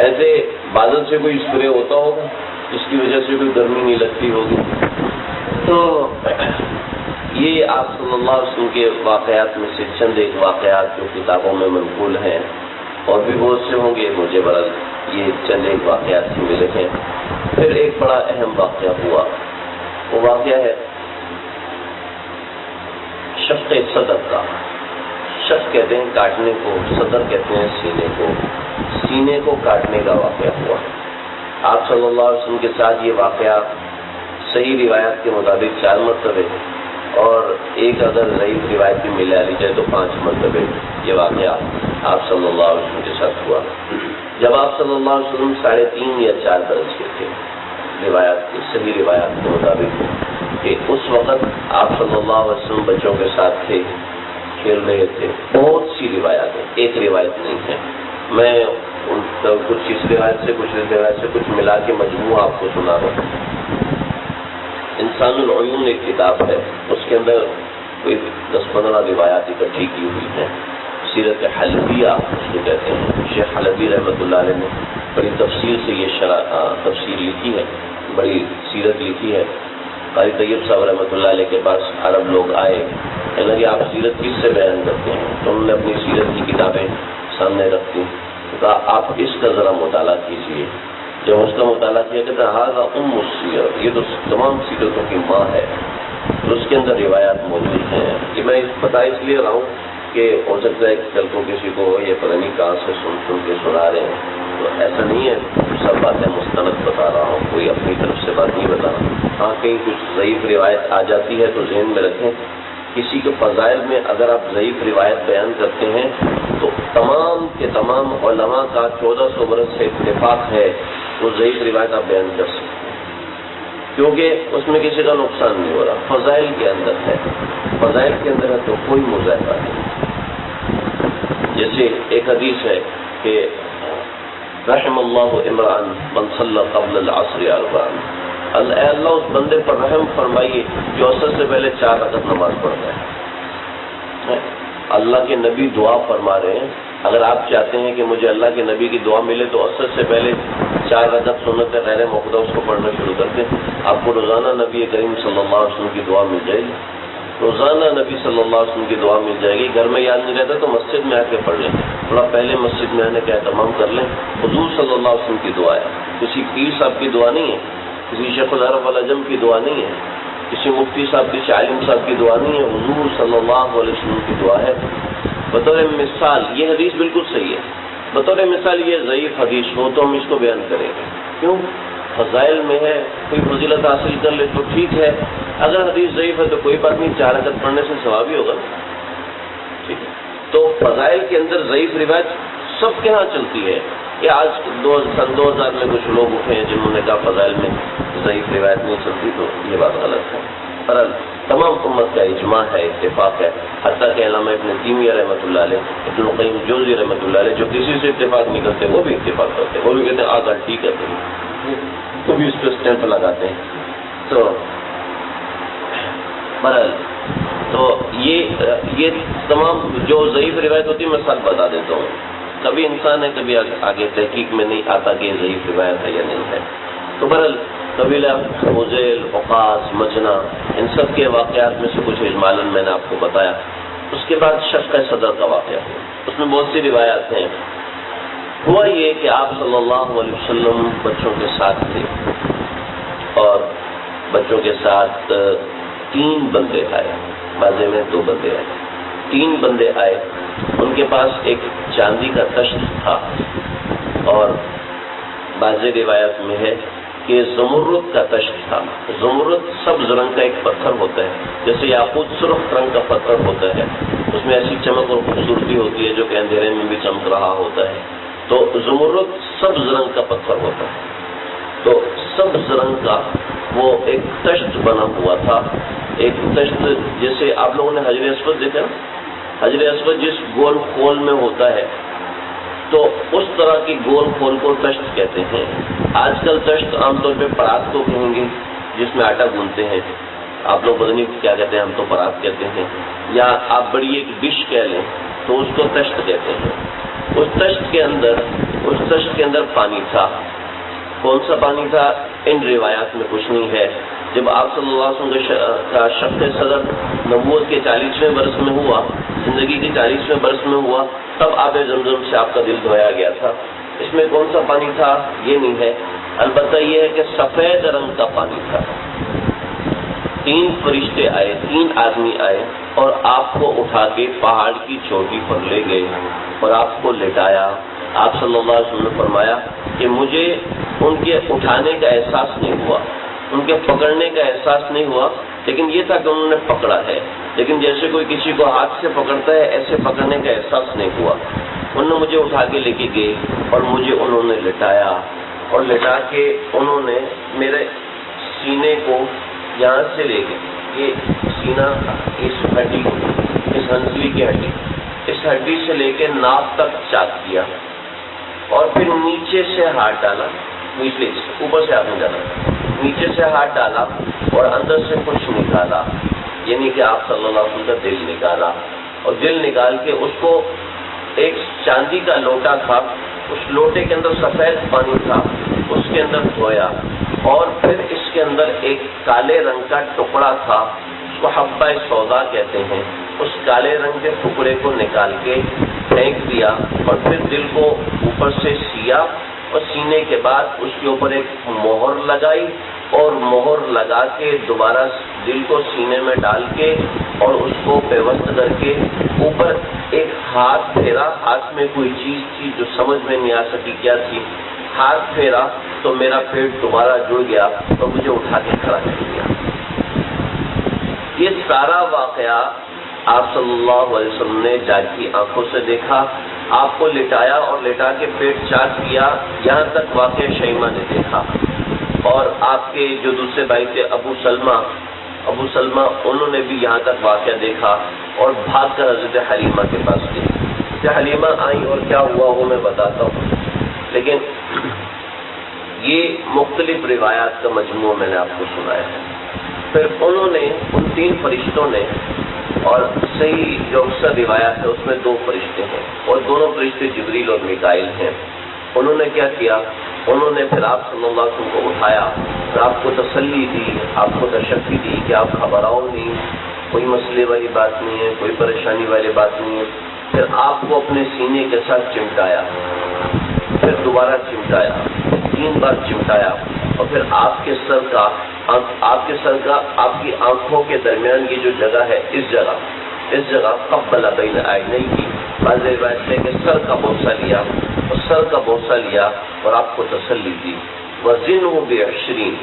ایسے بادل سے کوئی اسپرے ہوتا ہوگا جس کی وجہ سے کوئی گرمی نہیں لگتی ہوگی۔ تو یہ آپ صلی اللہ علیہ وسلم کے واقعات میں سے چند ایک واقعات جو کتابوں میں منقول ہیں، اور بھی بہت سے ہوں گے، مجھے برال یہ چند ایک واقعات سے ملے ہیں۔ پھر ایک بڑا اہم واقعہ ہوا، وہ واقعہ ہے شق صدر کا۔ شق کہتے ہیں کاٹنے کو، صدر کہتے ہیں سینے کو کاٹنے کا واقعہ ہوا۔ آپ صلی اللہ علیہ وسلم کے ساتھ یہ واقعہ صحیح روایت کے مطابق 4 مرتبے، اور ایک اگر ضعیف روایت بھی ملا لی جائے تو 5 مرتبے یہ واقعہ آپ صلی اللہ علیہ وسلم کے ساتھ ہوا۔ جب آپ صلی اللہ علیہ وسلم 3.5 یا 4 برس کے تھے، روایات کی صحیح روایات کے مطابق کہ اس وقت آپ صلی اللہ علیہ وسلم بچوں کے ساتھ تھے، کھیل رہے تھے۔ بہت سی روایات ہیں، ایک روایت نہیں ہے، میں کچھ اس روایت سے کچھ ملا کے مجموعہ آپ کو سنا رہا ہوں۔ انسان العیون ایک کتاب ہے، اس کے اندر کوئی 10-15 روایات اکٹھی کی ہوئی ہیں۔ سیرت حلبیہ اس کو کہتے ہیں، شیخ حلبی رحمۃ اللہ علیہ نے بڑی تفصیل سے یہ تفسیر لکھی ہے، بڑی سیرت لکھی ہے۔ قاری طیب صاحب رحمۃ اللہ علیہ کے پاس عرب لوگ آئے، کہنے لگے آپ سیرت کس سے بیان کرتے ہیں؟ تو انہوں نے اپنی سیرت کی کتابیں سامنے رکھتی، تو کہا آپ اس کا ذرا مطالعہ کیجیے۔ جب اس کا مطالعہ کیا کہتا ھذا ام السیر، یہ تو تمام سیرتوں کی ماں ہے، تو اس کے اندر روایات موجود ہیں۔ یہ میں بتا اس لیے رہا ہوں کہ ہو سکتا ہے کہ کل کو کسی کو یہ پتہ نہیں کہاں سے سن کے سنا رہے ہیں، تو ایسا نہیں ہے سب باتیں مستند بتا رہا ہوں، کوئی اپنی طرف سے بات نہیں بتا رہا۔ ہاں کہیں کچھ ضعیف روایت آ جاتی ہے تو ذہن میں رکھیں، کسی کے فضائل میں اگر آپ ضعیف روایت بیان کرتے ہیں تو تمام کے تمام علماء کا 1400 برس سے اتفاق ہے وہ ضعیف روایت آپ بیان کر سکتے ہیں، کیونکہ اس میں کسی کا نقصان نہیں ہو رہا، فضائل کے اندر ہے، فضائل کے اندر ہے تو کوئی مظاہرہ نہیں۔ جیسے ایک حدیث ہے کہ رحم اللہ عمران من صلی قبل العصر اربعا، اے اللہ اس بندے پر رحم فرمائیے جو عصر سے پہلے 4 رکعت نماز پڑھتا ہے۔ اللہ کے نبی دعا فرما رہے ہیں، اگر آپ چاہتے ہیں کہ مجھے اللہ کے نبی کی دعا ملے تو عصر سے پہلے 4 رکعت سنت غیر موقع اس کو پڑھنا شروع کر دیں، آپ کو روزانہ نبی کریم صلی اللہ علیہ وسلم کی دعا مل جائے گی، روزانہ نبی صلی اللہ علیہ وسلم کی دعا مل جائے گی۔ گھر میں یاد نہیں رہتا تو مسجد میں آ کے پڑھ لیں، تھوڑا پہلے مسجد میں آنے کا اہتمام کر لیں۔ حضور صلی اللہ علیہ وسلم کی دعا ہے، کسی پیر صاحب کی دعا نہیں ہے، کسی شیخ العرب والعجم کی دعا نہیں ہے، کسی مفتی صاحب کسی عالم صاحب کی دعا نہیں ہے، حضور صلی اللہ علیہ وسلم کی دعا ہے۔ بطور مثال یہ حدیث بالکل صحیح ہے، بطور مثال یہ ضعیف حدیث ہو تو ہم اس کو بیان کریں گے، کیوں؟ فضائل میں ہے، کوئی فضیلت حاصل کر لے تو ٹھیک ہے، اگر حدیث ضعیف ہے تو کوئی بات نہیں، 4 رکعت پڑھنے سے ثواب ہی ہوگا، ٹھیک ہے۔ تو فضائل کے اندر ضعیف روایت سب کے ہاں چلتی ہے، کہ آج سن 2000 میں کچھ لوگ اٹھے ہیں جنہوں نے کہا فضائل میں ضعیف روایت نہیں چلتی، تو یہ بات غلط ہے۔ پر تمام امت کا اجماع ہے، اتفاق ہے، حتیٰ کہ علامہ ابن تیمیہ رحمۃ اللہ علیہ، ابن القیم جوزی رحمۃ اللہ علیہ جو کسی سے اتفاق نہیں کرتے وہ بھی اتفاق کرتے ہیں، وہ بھی کہتے ہیں آگا ٹھیک ہے، تو بھی اس پہ اسٹیمپ لگاتے ہیں۔ تو برحال تو یہ تمام جو ضعیف روایت ہوتی ہے میں ساتھ بتا دیتا ہوں، کبھی انسان ہے کبھی آگے تحقیق میں نہیں آتا کہ یہ ضعیف روایت ہے یا نہیں ہے۔ تو برحال قبیلہ حذیل، عقاص، مجنہ، ان سب کے واقعات میں سے کچھ اجمالاً میں نے آپ کو بتایا۔ اس کے بعد شق صدر کا واقعہ، اس میں بہت سی روایات ہیں۔ ہوا یہ کہ آپ صلی اللہ علیہ وسلم بچوں کے ساتھ تھے، اور بچوں کے ساتھ 3 بندے آئے، بازے میں 2 بندے آئے، 3 بندے آئے، ان کے پاس ایک چاندی کا تشت تھا، اور بعض روایات میں ہے کہ زمرد کا تشت تھا۔ زمرد سبز رنگ کا ایک پتھر ہوتا ہے، جیسے یاقوت سرخ رنگ کا پتھر ہوتا ہے، اس میں ایسی چمک اور خوبصورتی ہوتی ہے جو کہ اندھیرے میں بھی چمک رہا ہوتا ہے، تو زمرد سبز رنگ کا پتھر ہوتا ہے۔ تو سبز رنگ کا وہ ایک تشت بنا ہوا تھا، ایک تشت جیسے آپ لوگوں نے حجر اسود دیکھا نا، حجر اسود جس گول کھول میں ہوتا ہے تو اس طرح کی گول کھول کو تشت کہتے ہیں۔ آج کل تشت عام طور پہ پرات کو کہیں گے جس میں آٹا گوندتے ہیں، آپ لوگ پتہ نہیں کیا کہتے ہیں، ہم تو پرات کہتے ہیں، یا آپ بڑی ایک ڈش کہہ لیں تو اس کو تشت کہتے ہیں۔ اس تشت کے اندر پانی تھا۔ کون سا پانی تھا ان روایات میں کچھ نہیں ہے۔ جب آپ صلی اللہ علیہ وسلم کا شق صدر نبوت کے 40ویں برس میں ہوا، زندگی کے 40ویں برس میں ہوا، تب آب زمزم سے آپ کا دل دھویا گیا تھا۔ اس میں کون سا پانی تھا یہ نہیں ہے، البتہ یہ ہے کہ سفید رنگ کا پانی تھا۔ 3 فرشتے آئے، 3 آدمی آئے اور آپ کو اٹھا کے پہاڑ کی چوٹی پر لے گئے اور آپ کو لٹایا۔ آپ صلی اللہ علیہ وسلم نے فرمایا کہ مجھے ان کے اٹھانے کا احساس نہیں ہوا، ان کے پکڑنے کا احساس نہیں ہوا، لیکن یہ تھا کہ انہوں نے پکڑا ہے، لیکن جیسے کوئی کسی کو ہاتھ سے پکڑتا ہے ایسے پکڑنے کا احساس نہیں ہوا۔ انہوں نے مجھے اٹھا کے لے کے گئے اور مجھے انہوں نے لٹایا، اور لٹا کے انہوں نے میرے سینے کو یہاں سے لے کے، یہ سینہ، اس ہڈی، اس ہنسلی کی ہڈی، اس ہڈی سے لے کے ناک تک چاک کیا، اور پھر نیچے سے ہاتھ ڈالا، نیچے سے، اوپر سے ہاتھ نہیں ڈالا، نیچے سے ہاتھ ڈالا اور اندر سے کچھ نکالا، یعنی کہ آپ صلی اللہ علیہ وسلم کا دل نکالا، اور دل نکال کے اس کو ایک چاندی کا لوٹا تھا، اس لوٹے کے اندر سفید پانی تھا، اس کے اندر دھویا، اور پھر اس کے اندر ایک کالے رنگ کا ٹکڑا تھا، اس کو حبہ سودا کہتے ہیں، اس کالے رنگ کے ٹکڑے کو نکال کے پھینک دیا اور پھر دل کو اوپر سے سیا اور سینے کے بعد اس کے اوپر ایک مہر لگائی اور مہر لگا کے دوبارہ دل کو سینے میں ڈال کے اور اس کو پیوست کر کے اوپر ایک ہاتھ پھیرا. ہاتھ میں کوئی چیز تھی جو سمجھ میں نہیں آ سکی کیا تھی. ہاتھ پھیرا تو میرا پیٹ دوبارہ جڑ گیا اور مجھے اٹھا کے کھڑا کر دیا. یہ سارا واقعہ آپ صلی اللہ علیہ وسلم نے جاگی آنکھوں سے دیکھا. آپ کو لٹایا اور لٹا کے پیٹ چاک کیا. یہاں تک واقعہ شیمہ نے دیکھا. اور آپ کے جو دوسرے بھائی تھے ابو سلمہ انہوں نے بھی یہاں تک واقعہ دیکھا اور بھاگ کر حضرت حلیمہ کے پاس گئے. حضرت حلیمہ آئی اور کیا ہوا وہ میں بتاتا ہوں، لیکن یہ مختلف روایات کا مجموعہ میں نے آپ کو سنایا ہے. پھر انہوں نے ان 3 فرشتوں نے، اور صحیح جو اکثر روایات ہے اس میں 2 فرشتے ہیں اور دونوں فرشتے جبریل اور میکائیل ہیں. انہوں نے کیا کیا، انہوں نے پھر آپ صلی اللہ علیہ وسلم کو اٹھایا، پھر آپ کو تسلی دی، آپ کو تشفی دی کہ آپ گھبراؤ نہیں، کوئی مسئلے والی بات نہیں ہے، کوئی پریشانی والی بات نہیں ہے. پھر آپ کو اپنے سینے کے ساتھ چمٹایا، پھر دوبارہ چمٹایا، 3 بار چمٹایا اور پھر آپ کے سر کا آپ کی آنکھوں کے درمیان کی جو جگہ ہے اس جگہ قبل بین عینیہ کی بعض روایت ہے کہ سر کا بوسہ لیا اور آپ کو تسلی دی. وزنوا ب20.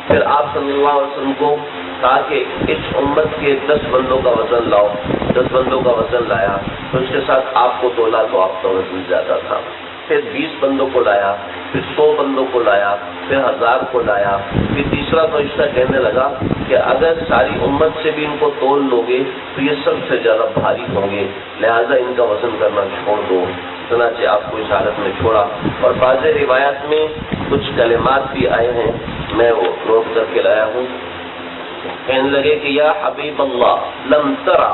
پھر آپ صلی اللہ علیہ وسلم کو کہا کہ اس امت کے 10 بندوں کا وزن لاؤ. 10 بندوں کا وزن لایا تو اس کے ساتھ آپ کو تولا تو آپ کا وزن زیادہ تھا. پھر 20 بندوں کو لایا، پھر 100 بندوں کو لایا، پھر 1000 کو لایا. پھر تیسرا فرشتہ کہنے لگا کہ اگر ساری امت سے بھی ان کو تول لو گے تو یہ سب سے زیادہ بھاری ہوں گے، لہذا ان کا وزن کرنا چھوڑ دو. چنانچہ آپ کو اس حالت میں چھوڑا. اور بعض روایات میں کچھ کلمات بھی آئے ہیں، میں وہ نوٹ کر کے لایا ہوں. کہنے لگے کہ یا حبیب اللہ لم ترع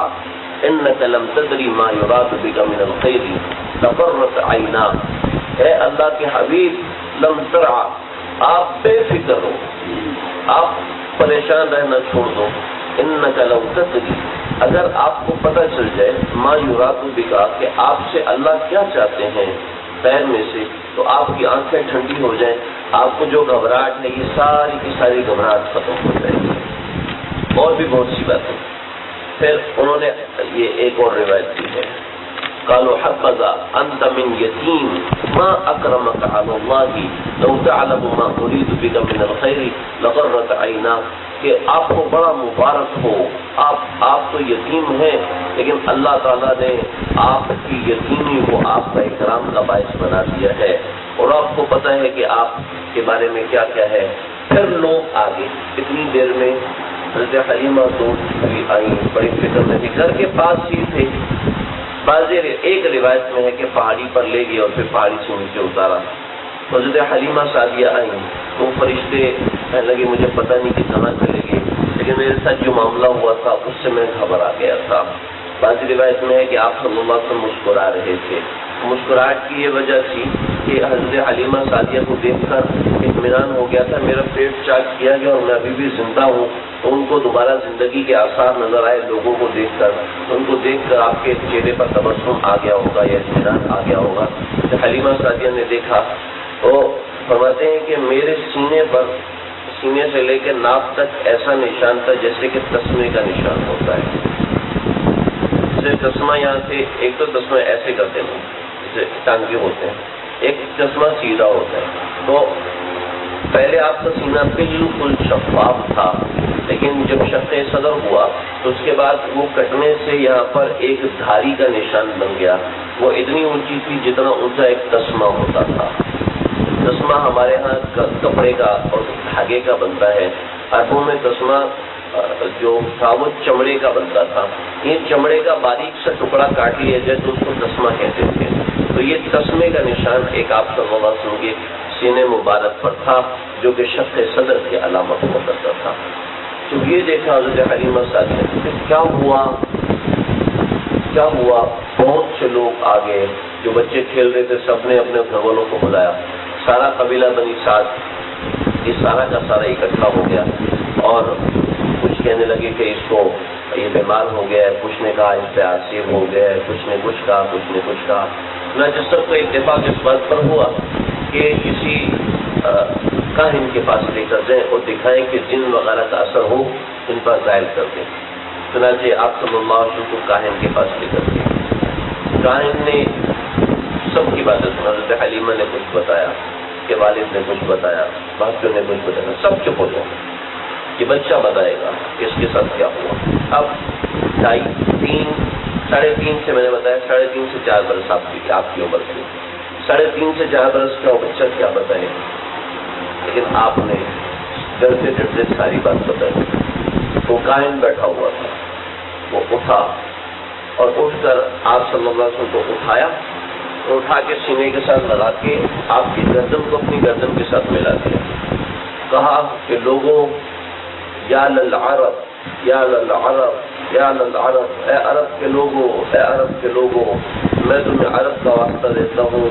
انک لم تدری ما یراد بک من الخیر لقرت عینا. اے اللہ کے حبیب لم ترع، آپ بے فکر ہو، آپ پریشان رہنا چھوڑ دو. انک لو تدری، اگر آپ کو پتہ چل جائے ما یراد بک کہ آپ سے اللہ کیا چاہتے ہیں خیر میں سے، تو آپ کی آنکھیں ٹھنڈی ہو جائیں، آپ کو جو گھبراہٹ ہے یہ ساری کی ساری گھبراہٹ ختم ہو جائے گی. اور بھی بہت سی باتیں. پھر انہوں نے یہ ایک اور روایت کی ہے، قالوا حبذا انت من یتیم ما اکرمک علی اللہ لو تعلم ما اريد بک من الخیر لقرت عینا. کہ آپ کو بڑا مبارک ہو، آپ تو یتیم ہیں لیکن اللہ تعالیٰ نے آپ کی یتیمی کو آپ کا اکرام کا باعث بنا دیا ہے، اور آپ کو پتہ ہے کہ آپ کے بارے میں کیا کیا ہے. پھر لوگ آگے اتنی دیر میں حضرت حلیمہ تو بھی آئی، بڑی فکر میں تھی، گھر کے پاس ہی تھے. ایک روایت میں ہے کہ پہاڑی پر لے گئے اور پھر پہاڑی سے نیچے اتارا. حضرت حلیمہ سعدیہ آئی تو فرشتے کہنے لگے مجھے پتہ نہیں کہ کہاں چلے گئے، لیکن میرے ساتھ جو معاملہ ہوا تھا اس سے میں گھبرا گیا تھا. بعض روایت میں ہے کہ آپ صلی اللہ علیہ وسلم مسکرا رہے تھے. مسکراہٹ کی یہ وجہ تھی کہ حضرت حلیمہ سعدیہ کو دیکھ کر اطمینان ہو گیا تھا، میرا پیٹ چاک کیا گیا اور میں ابھی بھی زندہ ہوں. تو ان کو دوبارہ زندگی کے آثار نظر آئے لوگوں کو دیکھ کر. ان کو دیکھ کر آپ کے چہرے پر تبسم آ گیا ہوگا یا اطمینان آ گیا ہوگا. حلیمہ سعدیہ نے دیکھا تو فرماتے ہیں کہ میرے سینے سے لے کے ناف تک ایسا نشان تھا جیسے کہ تسمے کا نشان ہوتا ہے. جیسے تسمہ یہاں سے ایک تو تسمہ ایسے کرتے ہیں جیسے ٹانگے ہوتے ہیں، ایک چشمہ سیدھا ہوتا ہے. تو پہلے آپ کا سینہ بالکل شفاف تھا، لیکن جب شق صدر ہوا تو اس کے بعد وہ کٹنے سے یہاں پر ایک دھاری کا نشان بن گیا. وہ اتنی اونچی تھی جتنا اونچا ایک تسمہ ہوتا تھا. تسمہ ہمارے ہاں کپڑے کا اور دھاگے کا بنتا ہے، عربوں میں تسمہ جو تھا وہ چمڑے کا بنتا تھا. یہ چمڑے کا باریک سا ٹکڑا کاٹ لیا جائے تو اس کو تسمہ کہتے تھے. تو یہ تسمے کا نشان ایک آپ صلی اللہ علیہ وسلم کے سینے مبارک پر تھا جو کہ شق صدر کی علامت ہوا کرتا تھا. تو یہ دیکھا حضرت حلیمہ سعدیہ کیا ہوا. بہت سے لوگ آ گئے، جو بچے کھیل رہے تھے سب نے اپنے گھر والوں کو بلایا. سارا قبیلہ بنی سعد یہ سارا کا سارا اکٹھا ہو گیا اور کچھ کہنے لگے کہ اس کو یہ بیمار ہو گیا ہے، کچھ نے کہا اس پہ آسیب ہو گیا ہے، کچھ نے کچھ کہا، کچھ نے کچھ کہا. چنانچہ سب کا اتفاق اس بات پر ہوا کہ کسی کاہن کے پاس لے کر جائیں اور دکھائیں کہ جن وغیرہ کا اثر ہو ان پر ظاہر کر دیں. چنانچہ آپ صلی اللہ علیہ وسلم کو کاہن کے پاس لے کر گئے. کاہن نے سب کی باتیں سنا. حضرت حلیمہ نے کچھ بتایا، کہ والد نے کچھ بتایا، بھائیوں نے کچھ بتایا، سب چپ ہو جائے. یہ بچہ بتائے گا کہ اس کے ساتھ کیا ہوا. اب 3.5 سے میں نے بتایا 3.5 سے 4 برس آپ کی عمر تھی. 3.5 سے 4 برس کا بچہ کیا بتائے، لیکن آپ نے ڈرتے ڈرتے ساری بات بتائی. وہ کاہن بیٹھا ہوا تھا، وہ اٹھا اور اٹھ کر آپ صلی اللہ علیہ وسلم کو اٹھایا اور اٹھا کے سینے کے ساتھ لگا کے آپ کی گردن کو اپنی گردن کے ساتھ ملا دیا. کہا کہ لوگوں، یا للعرب یا للعرب یا للعرب، اے عرب کے لوگوں، اے عرب کے لوگوں، میں تمہیں عرب کا واسطہ دیتا ہوں،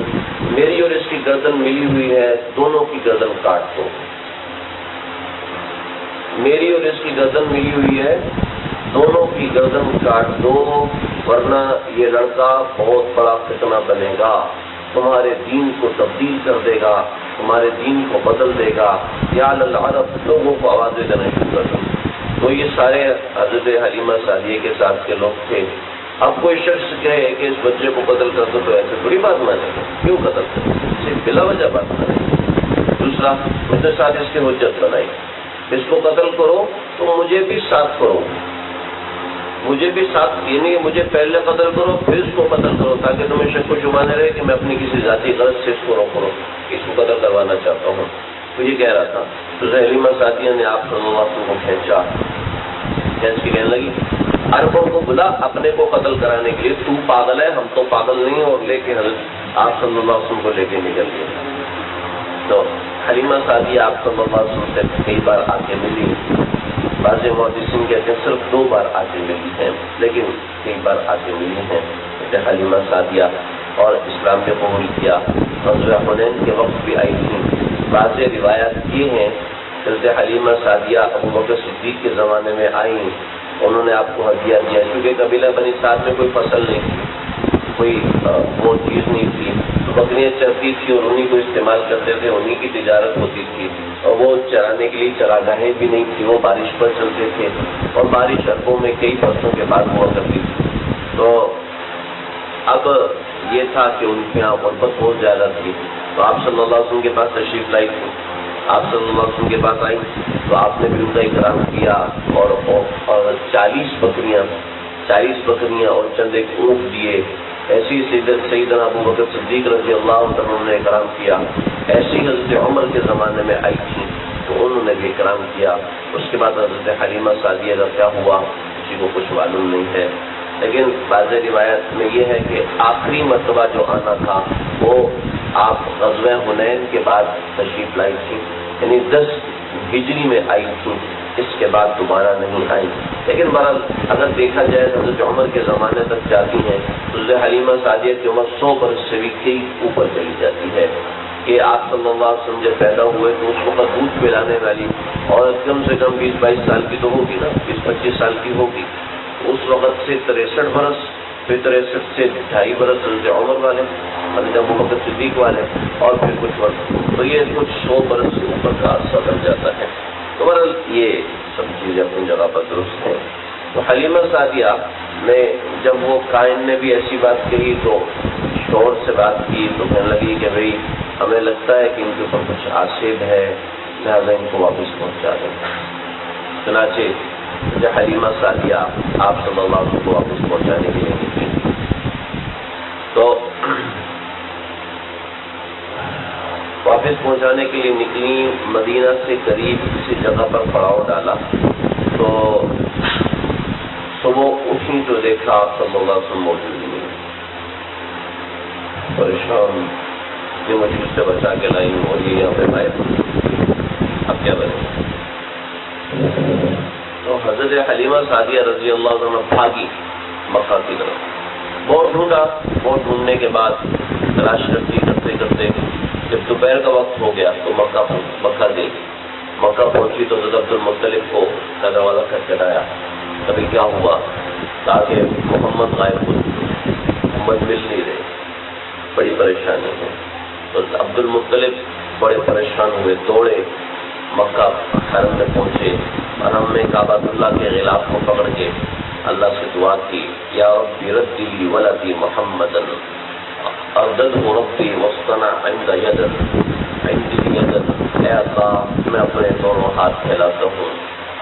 میری اور اس کی گردن ملی ہوئی ہے، دونوں کی گردن کاٹ دو. میری اور اس کی گردن ملی ہوئی ہے، دونوں کی گردن کاٹ دو، ورنہ یہ لڑکا بہت بڑا فتنہ بنے گا، تمہارے دین کو تبدیل کر دے گا، تمہارے دین کو بدل دے گا. یا للعرب، لوگوں کو آوازیں دینا شروع کر دیں. تو یہ سارے حضرت حلیمہ سعدیہ کے ساتھ کے لوگ تھے. اب کوئی شخص کہے کہ اس بچے کو قتل کر دو تو ایسے بڑی بات مانے گا، کیوں قتل کریں، صرف بلا وجہ بات مانے. دوسرا، اس نے ساتھ اس کی حجت بنائی، اس کو قتل کرو تو مجھے بھی ساتھ کرو، مجھے بھی ساتھ، یعنی مجھے پہلے قتل کرو پھر اس کو قتل کرو، تاکہ تمہیں شک و شبہ نہ رہے کہ میں اپنی کسی ذاتی غرض سے اس کو روک کروں، اس کو قتل کروانا چاہتا ہوں. تو یہ کہہ رہا تھا. تو حلیمہ سعدیہ نے آپ صلی اللہ علیہ وسلم کو کھینچ کے کہنے لگی، عربوں کو بلا اپنے کو قتل کرانے کے لیے، تو پاگل ہے، ہم تو پاگل نہیں، اور لے کے حضرت آپ صلی اللہ علیہ وسلم کو لے کے نکل گئے. تو حلیمہ سعدیہ آپ صلی اللہ علیہ وسلم سے کئی بار آ کے ملی. بعض محدثین کہتے ہیں صرف 2 بار آ کے ملی ہیں، لیکن کئی بار آ کے ملی ہیں. حلیمہ سعدیہ اور اسلام پہ قبول کیا. غزوہ حنین کے وقت بھی آئی تھیں. بعض روایات یہ ہیں حضرت حلیمہ سعدیہ ابو بکر صدیق کے زمانے میں آئیں، انہوں نے آپ کو ہدیہ دیا، کیونکہ قبیلہ بنی سعد میں کوئی فصل نہیں تھی، کوئی وہ چیز نہیں تھی، تو بکریاں چرتی تھی اور انہیں کو استعمال کرتے تھے، انہیں کی تجارت ہوتی تھی، اور وہ چرانے کے لیے چراگاہیں بھی نہیں تھی، وہ بارش پر چلتے تھے، اور بارش عربوں میں کئی فصلوں کے بعد ہوا کرتی تھی. تو اب یہ تھا کہ ان کے یہاں غربت بہت زیادہ تھی. تو آپ صلی اللہ علیہ وسلم کے پاس تشریف لائی تھی. آپ صلی اللہ علیہ وسلم کے پاس آئی تو آپ نے بھی ان کا اکرام کیا، اور 40 بکریاں اور چند ایک اونٹ دیے. ایسی سیدنا ابو بکر صدیق رضی اللہ عنہ نے اکرام کیا. ایسی حضرت عمر کے زمانے میں آئی تھی تو انہوں نے بھی اکرام کیا. اس کے بعد حضرت حلیمہ سعدیہ کا کیا ہوا کسی کو کچھ معلوم نہیں ہے، لیکن بعض روایت میں یہ ہے کہ آخری مرتبہ جو آنا تھا وہ آپ غزوہ حنین کے بعد تشریف لائی تھی، یعنی 10 ہجری میں آئی تھی. اس کے بعد دوبارہ نہیں آئی. لیکن بہرحال اگر دیکھا جائے حضرت عمر کے زمانے تک جاتی ہیں تو حضرت حلیمہ سعدیہ کی عمر 100 برس سے بھی کئی اوپر چلی جاتی ہے. کہ آپ صلی اللہ علیہ وسلم جب پیدا ہوئے تو اس وقت دودھ پلانے والی عورت کم سے کم 20-22 سال کی تو ہوگی نا، 20-25 سال کی ہوگی. اس وقت سے 63 برس، پھر 63 سے 2.5 برس حضرت عمر والے، حضرت ابو بکر صدیق والے، اور پھر کچھ وقت، تو یہ کچھ 100 برس سے اوپر کا عرصہ لگ جاتا ہے. تو بہرحال یہ سب چیزیں اپنی جگہ پر درست ہیں. تو حلیمہ سعدیہ نے جب وہ کائن نے بھی ایسی بات کہی تو شوہر سے بات کی تو کہنے لگی کہ بھئی ہمیں لگتا ہے کہ ان کے اوپر کچھ آصیب ہے، لہٰذا ان کو واپس پہنچا دیں. چنانچہ حلیمہ سعدیہ آپ صلی اللہ علیہ وسلم کو واپس پہنچانے کے لیے نکلی. تو واپس پہنچانے کے لیے نکلی، مدینہ سے قریب کسی جگہ پر پڑاؤ ڈالا. تو صبح اٹھی تو دیکھا آپ صلی اللہ علیہ وسلم موجود نہیں. پریشان یہ مجھے سے بچا کے لائی اور یہ یہاں پہ غائب، اب کیا بنے. تو حضرت حلیمہ سعدیہ رضی اللہ عنہ بھاگی مکہ کی طرف. بہت ڈھونڈا، بہت ڈھونڈنے کے بعد تلاش کرتے جب دوپہر کا وقت ہو گیا تو مکہ گئی. مکہ پہنچی تو حضرت عبد المطلب کو کا دروازہ کھٹکھٹایا. کبھی کیا ہوا تاکہ محمد غائب ہو محمد مل نہیں رہے، بڑی پریشانی ہے. تو عبد المطلب بڑے پریشان ہوئے، دوڑے مکہ حرم میں پہنچے، حرم میں کعبۃ اللہ کے غلاف کو پکڑ کے اللہ سے دعا کی، یا رب ردی ولدی محمدا ارددہ ربی واصطنع عند عندی یدا، اے اللہ میں اپنے دونوں ہاتھ پھیلاتا ہوں،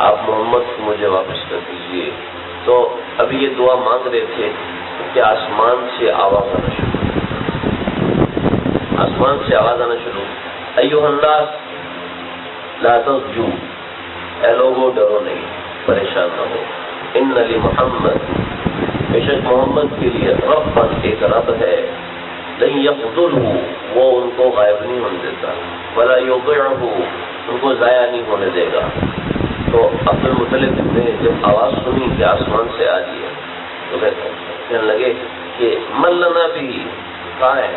آپ محمد کو مجھے واپس کر دیجیے. تو ابھی یہ دعا مانگ رہے تھے کہ آسمان سے آواز آنا شروع، آسمان سے آواز آنا شروع، ایھا الناس لا تضجوا، اے لوگوں ڈرو نہیں، پریشان نہ ہو، ان لمحمد، بے شک محمد کے لیے ربا ایک رب ہے، لن یقتلہ، وہ ان کو غائب نہیں ہونے دیتا، ولا یضیعہ، ان کو ضائع نہیں ہونے دے گا. تو عبد المطلب نے جب آواز سنی کہ آسمان سے آ رہی ہے تو کہنے لگے کہ من لنا بھی، کہاں ہے،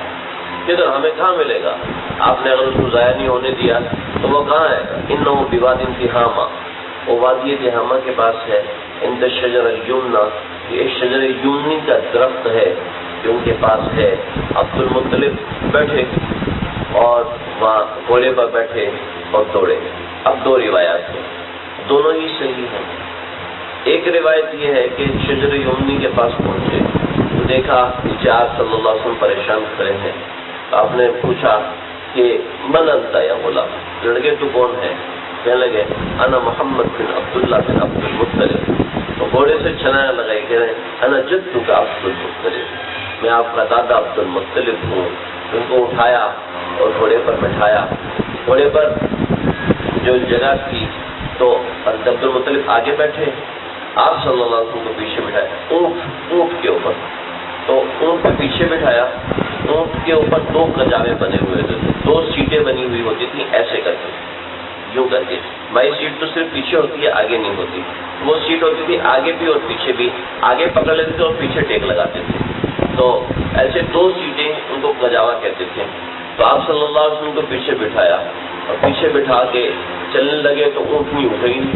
کدھر، ہمیں کہاں ملے گا، آپ نے اگر اس کو ضائع نہیں ہونے دیا تو وہ کہاں ہے. انہ بواد تہامہ، وہ وادی تہامہ کے پاس ہے، عند الشجر الیمنی، یہ ایک شجر یمنی کا درخت ہے جو ان کے پاس ہے. عبد المطلب بیٹھے اور وہاں گھوڑے پر بیٹھے اور دوڑے. اب دو روایات ہیں، دونوں ہی صحیح ہیں. ایک روایت یہ ہے کہ شجر یمنی کے پاس پہنچے تو دیکھا کہ آپ صلی اللہ علیہ وسلم پریشان کھڑے ہیں. آپ نے پوچھا کہ من انت یا غلام، لڑکے تو کون ہے؟ کہنے لگے انا محمد بن عبداللہ بن عبد المطلب. تو گھوڑے سے چھلاں لگائی، کہہ رہے ہیں انا جدک عبد المطلب، میں آپ کا دادا عبد المطلب ہوں. ان کو اٹھایا اور گھوڑے پر بٹھایا. گھوڑے پر جو جگہ تھی تو عبد المطلب آگے بیٹھے، آپ صلی اللہ علیہ وسلم کو پیچھے بٹھایا، اونٹ کے اوپر. تو اونٹ پہ پیچھے بٹھایا، اونٹ کے اوپر دو کجاوے بنے ہوئے تھے، دو سیٹیں بنی ہوئی ہوتی تھی ایسے کر کے، یوں کر کے. بھائی سیٹ تو صرف پیچھے ہوتی ہے، آگے نہیں ہوتی. وہ سیٹ ہوتی تھی آگے بھی اور پیچھے بھی، آگے پکڑ لیتے تھے اور پیچھے ٹیک لگاتے تھے. تو ایسے دو سیٹیں، ان کو کجاوا کہتے تھے. تو آپ صلی اللہ علیہ وسلم کو پیچھے بٹھایا اور پیچھے بٹھا کے چلنے لگے تو اونٹنی اٹھائی نہیں.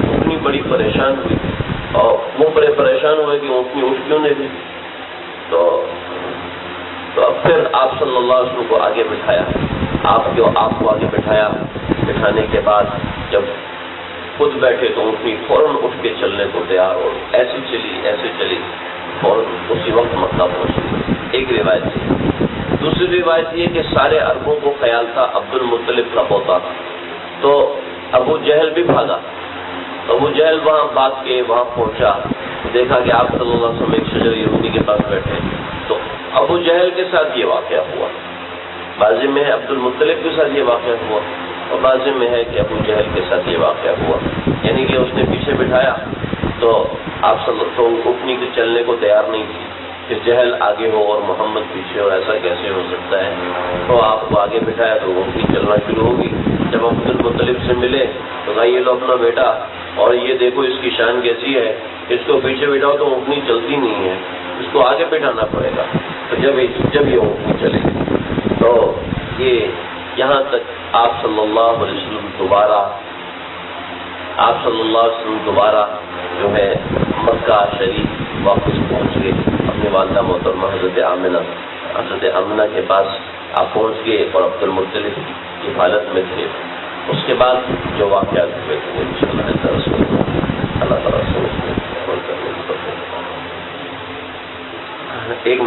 اونٹنی بڑی پریشان ہوئی اور وہ بڑے پریشان ہوئے کہ اونٹنی اٹھ کیوں نہیں تھی. تو اب پھر آپ صلی اللہ علیہ وسلم کو آگے بٹھایا، آپ کو آگے بٹھایا. بٹھانے کے بعد جب خود بیٹھے تو اونٹنی فوراً اٹھ کے چلنے کو تیار ہو، ایسے چلی اور اسی وقت مکہ پہنچی. ایک روایت ہے. دوسری روایت یہ کہ سارے عربوں کو خیال تھا عبد المطلب کا پوتا، تو ابو جہل بھی بھاگا. ابو جہل وہاں بھاگ کے وہاں پہنچا، دیکھا کہ آپ صلی اللہ علیہ وسلم ایک شجر یہودی کے پاس بیٹھے. تو ابو جہل کے ساتھ یہ واقعہ ہوا. بعض میں ہے عبد المطلب کے ساتھ یہ واقعہ ہوا اور بعض میں ہے کہ ابو جہل کے ساتھ یہ واقعہ ہوا. یعنی کہ اس نے پیچھے بٹھایا تو آپ تو اٹھنے کے چلنے کو تیار نہیں تھی کہ جہل آگے ہو اور محمد پیچھے ہو، ایسا کیسے ہو سکتا ہے. تو آپ کو آگے بٹھایا تو وہ بھی چلنا شروع ہوگی. جب عبد المطلب سے ملے تو کہا یہ لو اپنا بیٹا، اور یہ دیکھو اس کی شان کیسی ہے، اس کو پیچھے بٹھاؤ تو اونٹنی چلتی نہیں ہے، اس کو آگے بٹھانا پڑے گا. تو جب یہ اونٹنی چلے تو یہ یہاں تک آپ صلی اللہ علیہ وسلم دوبارہ جو ہے مکہ شریف واپس پہنچ گئے. اپنی والدہ محترمہ حضرت آمنہ کے پاس آپ پہنچ گئے اور عبد المطلب کی حالت میں تھے. اس کے بعد جو واقعات ہوئے تھے اللہ تعالیٰ سے عمل کرنے کی توفیق. ایک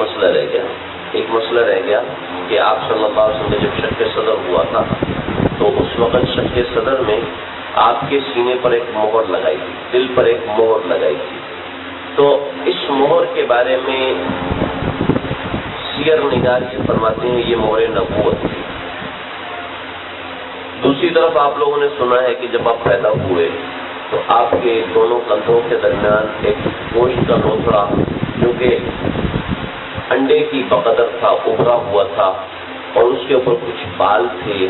مسئلہ رہ گیا کہ آپ صلی اللہ علیہ وسلم جب شق صدر ہوا تھا تو اس وقت شق صدر میں آپ کے سینے پر ایک مہر لگائی تھی، دل پر ایک مہر لگائی تھی. تو اس مہر کے بارے میں سیر نگار یہ فرماتے ہیں یہ مہر نبوت تھی. دوسری طرف آپ لوگوں نے سنا ہے کہ جب آپ پیدا ہوئے تو آپ کے دونوں کندھوں کے درمیان ایک گوشت کا لوتھڑا جو کہ انڈے کی بقدر تھا، ابھرا ہوا تھا اور اس کے اوپر کچھ بال تھے،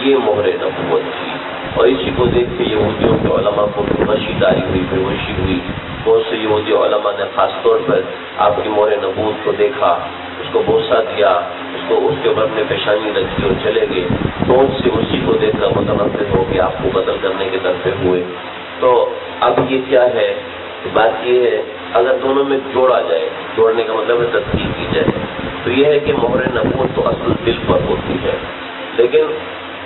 یہ مہر نبوت تھی. اور اسی کو دیکھ کے یہودیوں کے علماء کو بےہوشی تاری ہوئی، بےہوشی ہوئی. بہت سے یہودی علماء نے خاص طور پر آپ کی مہر نبوت کو دیکھا، اس کو بوسہ دیا، اس کے اوپر اپنے پیشانی رکھی اور چلے گئے. بہت سے اسی کو دیکھ کر متنفر ہو کے آپ کو قتل کرنے کے طرفے ہوئے. تو اب یہ کیا ہے، بات یہ ہے اگر دونوں میں جوڑا جائے، جوڑنے کا مطلب ہے تدقیق کی جائے، تو یہ ہے کہ مہر نبوت تو اصل دل پر ہوتی ہے، لیکن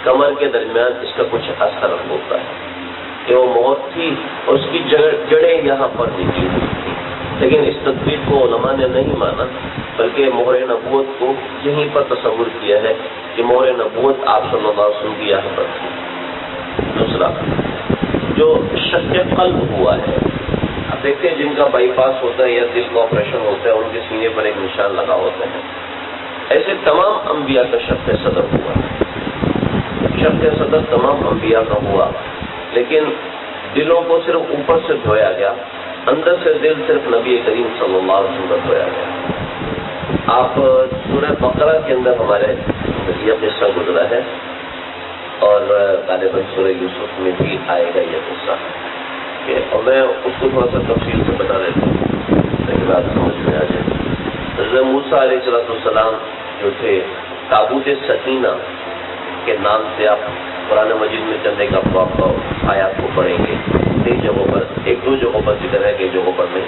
کمر کے درمیان اس کا کچھ اثر ہوتا ہے کہ وہ مہر تھی اور اس کی جڑیں یہاں پر نکلی ہوئی تھی، لیکن اس تدبیر کو علماء نے نہیں مانا، بلکہ مہر نبوت کو یہیں پر تصور کیا ہے کہ مہر نبوت آپ صلی اللہ علیہ وسلم کی یہاں پر تھی۔ دوسرا جو شق قلب ہوا ہے، آپ دیکھتے ہیں جن کا بائی پاس ہوتا ہے یا دل کا آپریشن ہوتا ہے ان کے سینے پر ایک نشان لگا ہوتا ہے، ایسے تمام انبیاء کا شق صدر ہوا ہے، شق صدر تمام انبیاء کا ہوا، لیکن دلوں کو صرف اوپر سے دھویا گیا، اندر سے دل صرف نبی کریم صلی اللہ علیہ وسلم کا دھویا گیا۔ آپ سورہ بقرہ کے اندر ہمارے یہ قصہ گزرا ہے اور غالباً سورہ یوسف میں بھی آئے گا یہ قصہ، اور میں اس کو تھوڑا سا تفصیل سے بتا دیتا ہوں تاکہ بات سمجھ میں آ جائے۔ حضرت موسیٰ علیہ السلام جو تھے، تابوت سکینہ کے نام سے آپ قرآن مجید میں چند ایک آیات کو پڑھیں گے، کئی جگہوں پر، ایک دو جگہوں پر ذکر ہے، کئی جگہوں پر نہیں،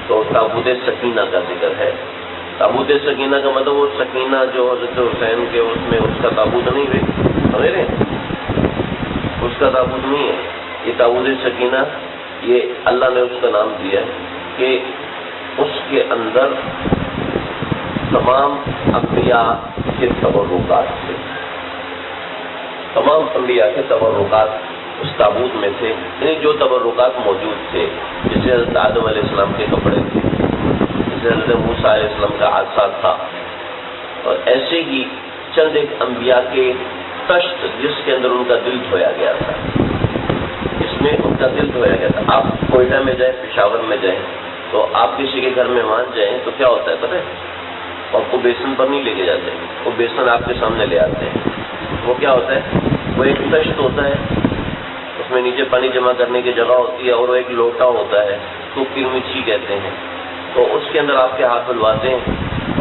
تو تابوت سکینہ کا ذکر ہے۔ تابوت سکینہ کا مطلب وہ سکینہ جو حضرت حسین کے اس میں اس کا تابوت نہیں ہے، سمجھ رہے ہیں؟ اس کا تابوت نہیں ہے، یہ تابوت سکینہ یہ اللہ نے اس کا نام دیا کہ اس کے اندر تمام انبیاء کے تبرکات تھے، تمام انبیاء کے تبرکات اس تابوت میں تھے، یعنی جو تبرکات موجود تھے، جیسے حضرت آدم علیہ السلام کے کپڑے تھے، جیسے حضرت موسیٰ علیہ السلام کا عصا تھا، اور ایسے ہی چند ایک انبیاء کے تشت جس کے اندر ان کا دل دھویا گیا تھا، اس میں ان کا دل دھویا گیا تھا۔ آپ کوئٹہ میں جائیں، پشاور میں جائیں، تو آپ کسی کے گھر مہمان جائیں تو کیا ہوتا ہے پتہ ہے؟ آپ کو بیسن پر نہیں لے کے جاتے، وہ بیسن آپ کے سامنے لے آتے ہیں، وہ کیا ہوتا ہے؟ وہ ایک تشت ہوتا ہے، اس میں نیچے پانی جمع کرنے کی جگہ ہوتی ہے، اور وہ ایک لوٹا ہوتا ہے، تو کرمچی کہتے ہیں، تو اس کے اندر آپ کے ہاتھ دھلواتے ہیں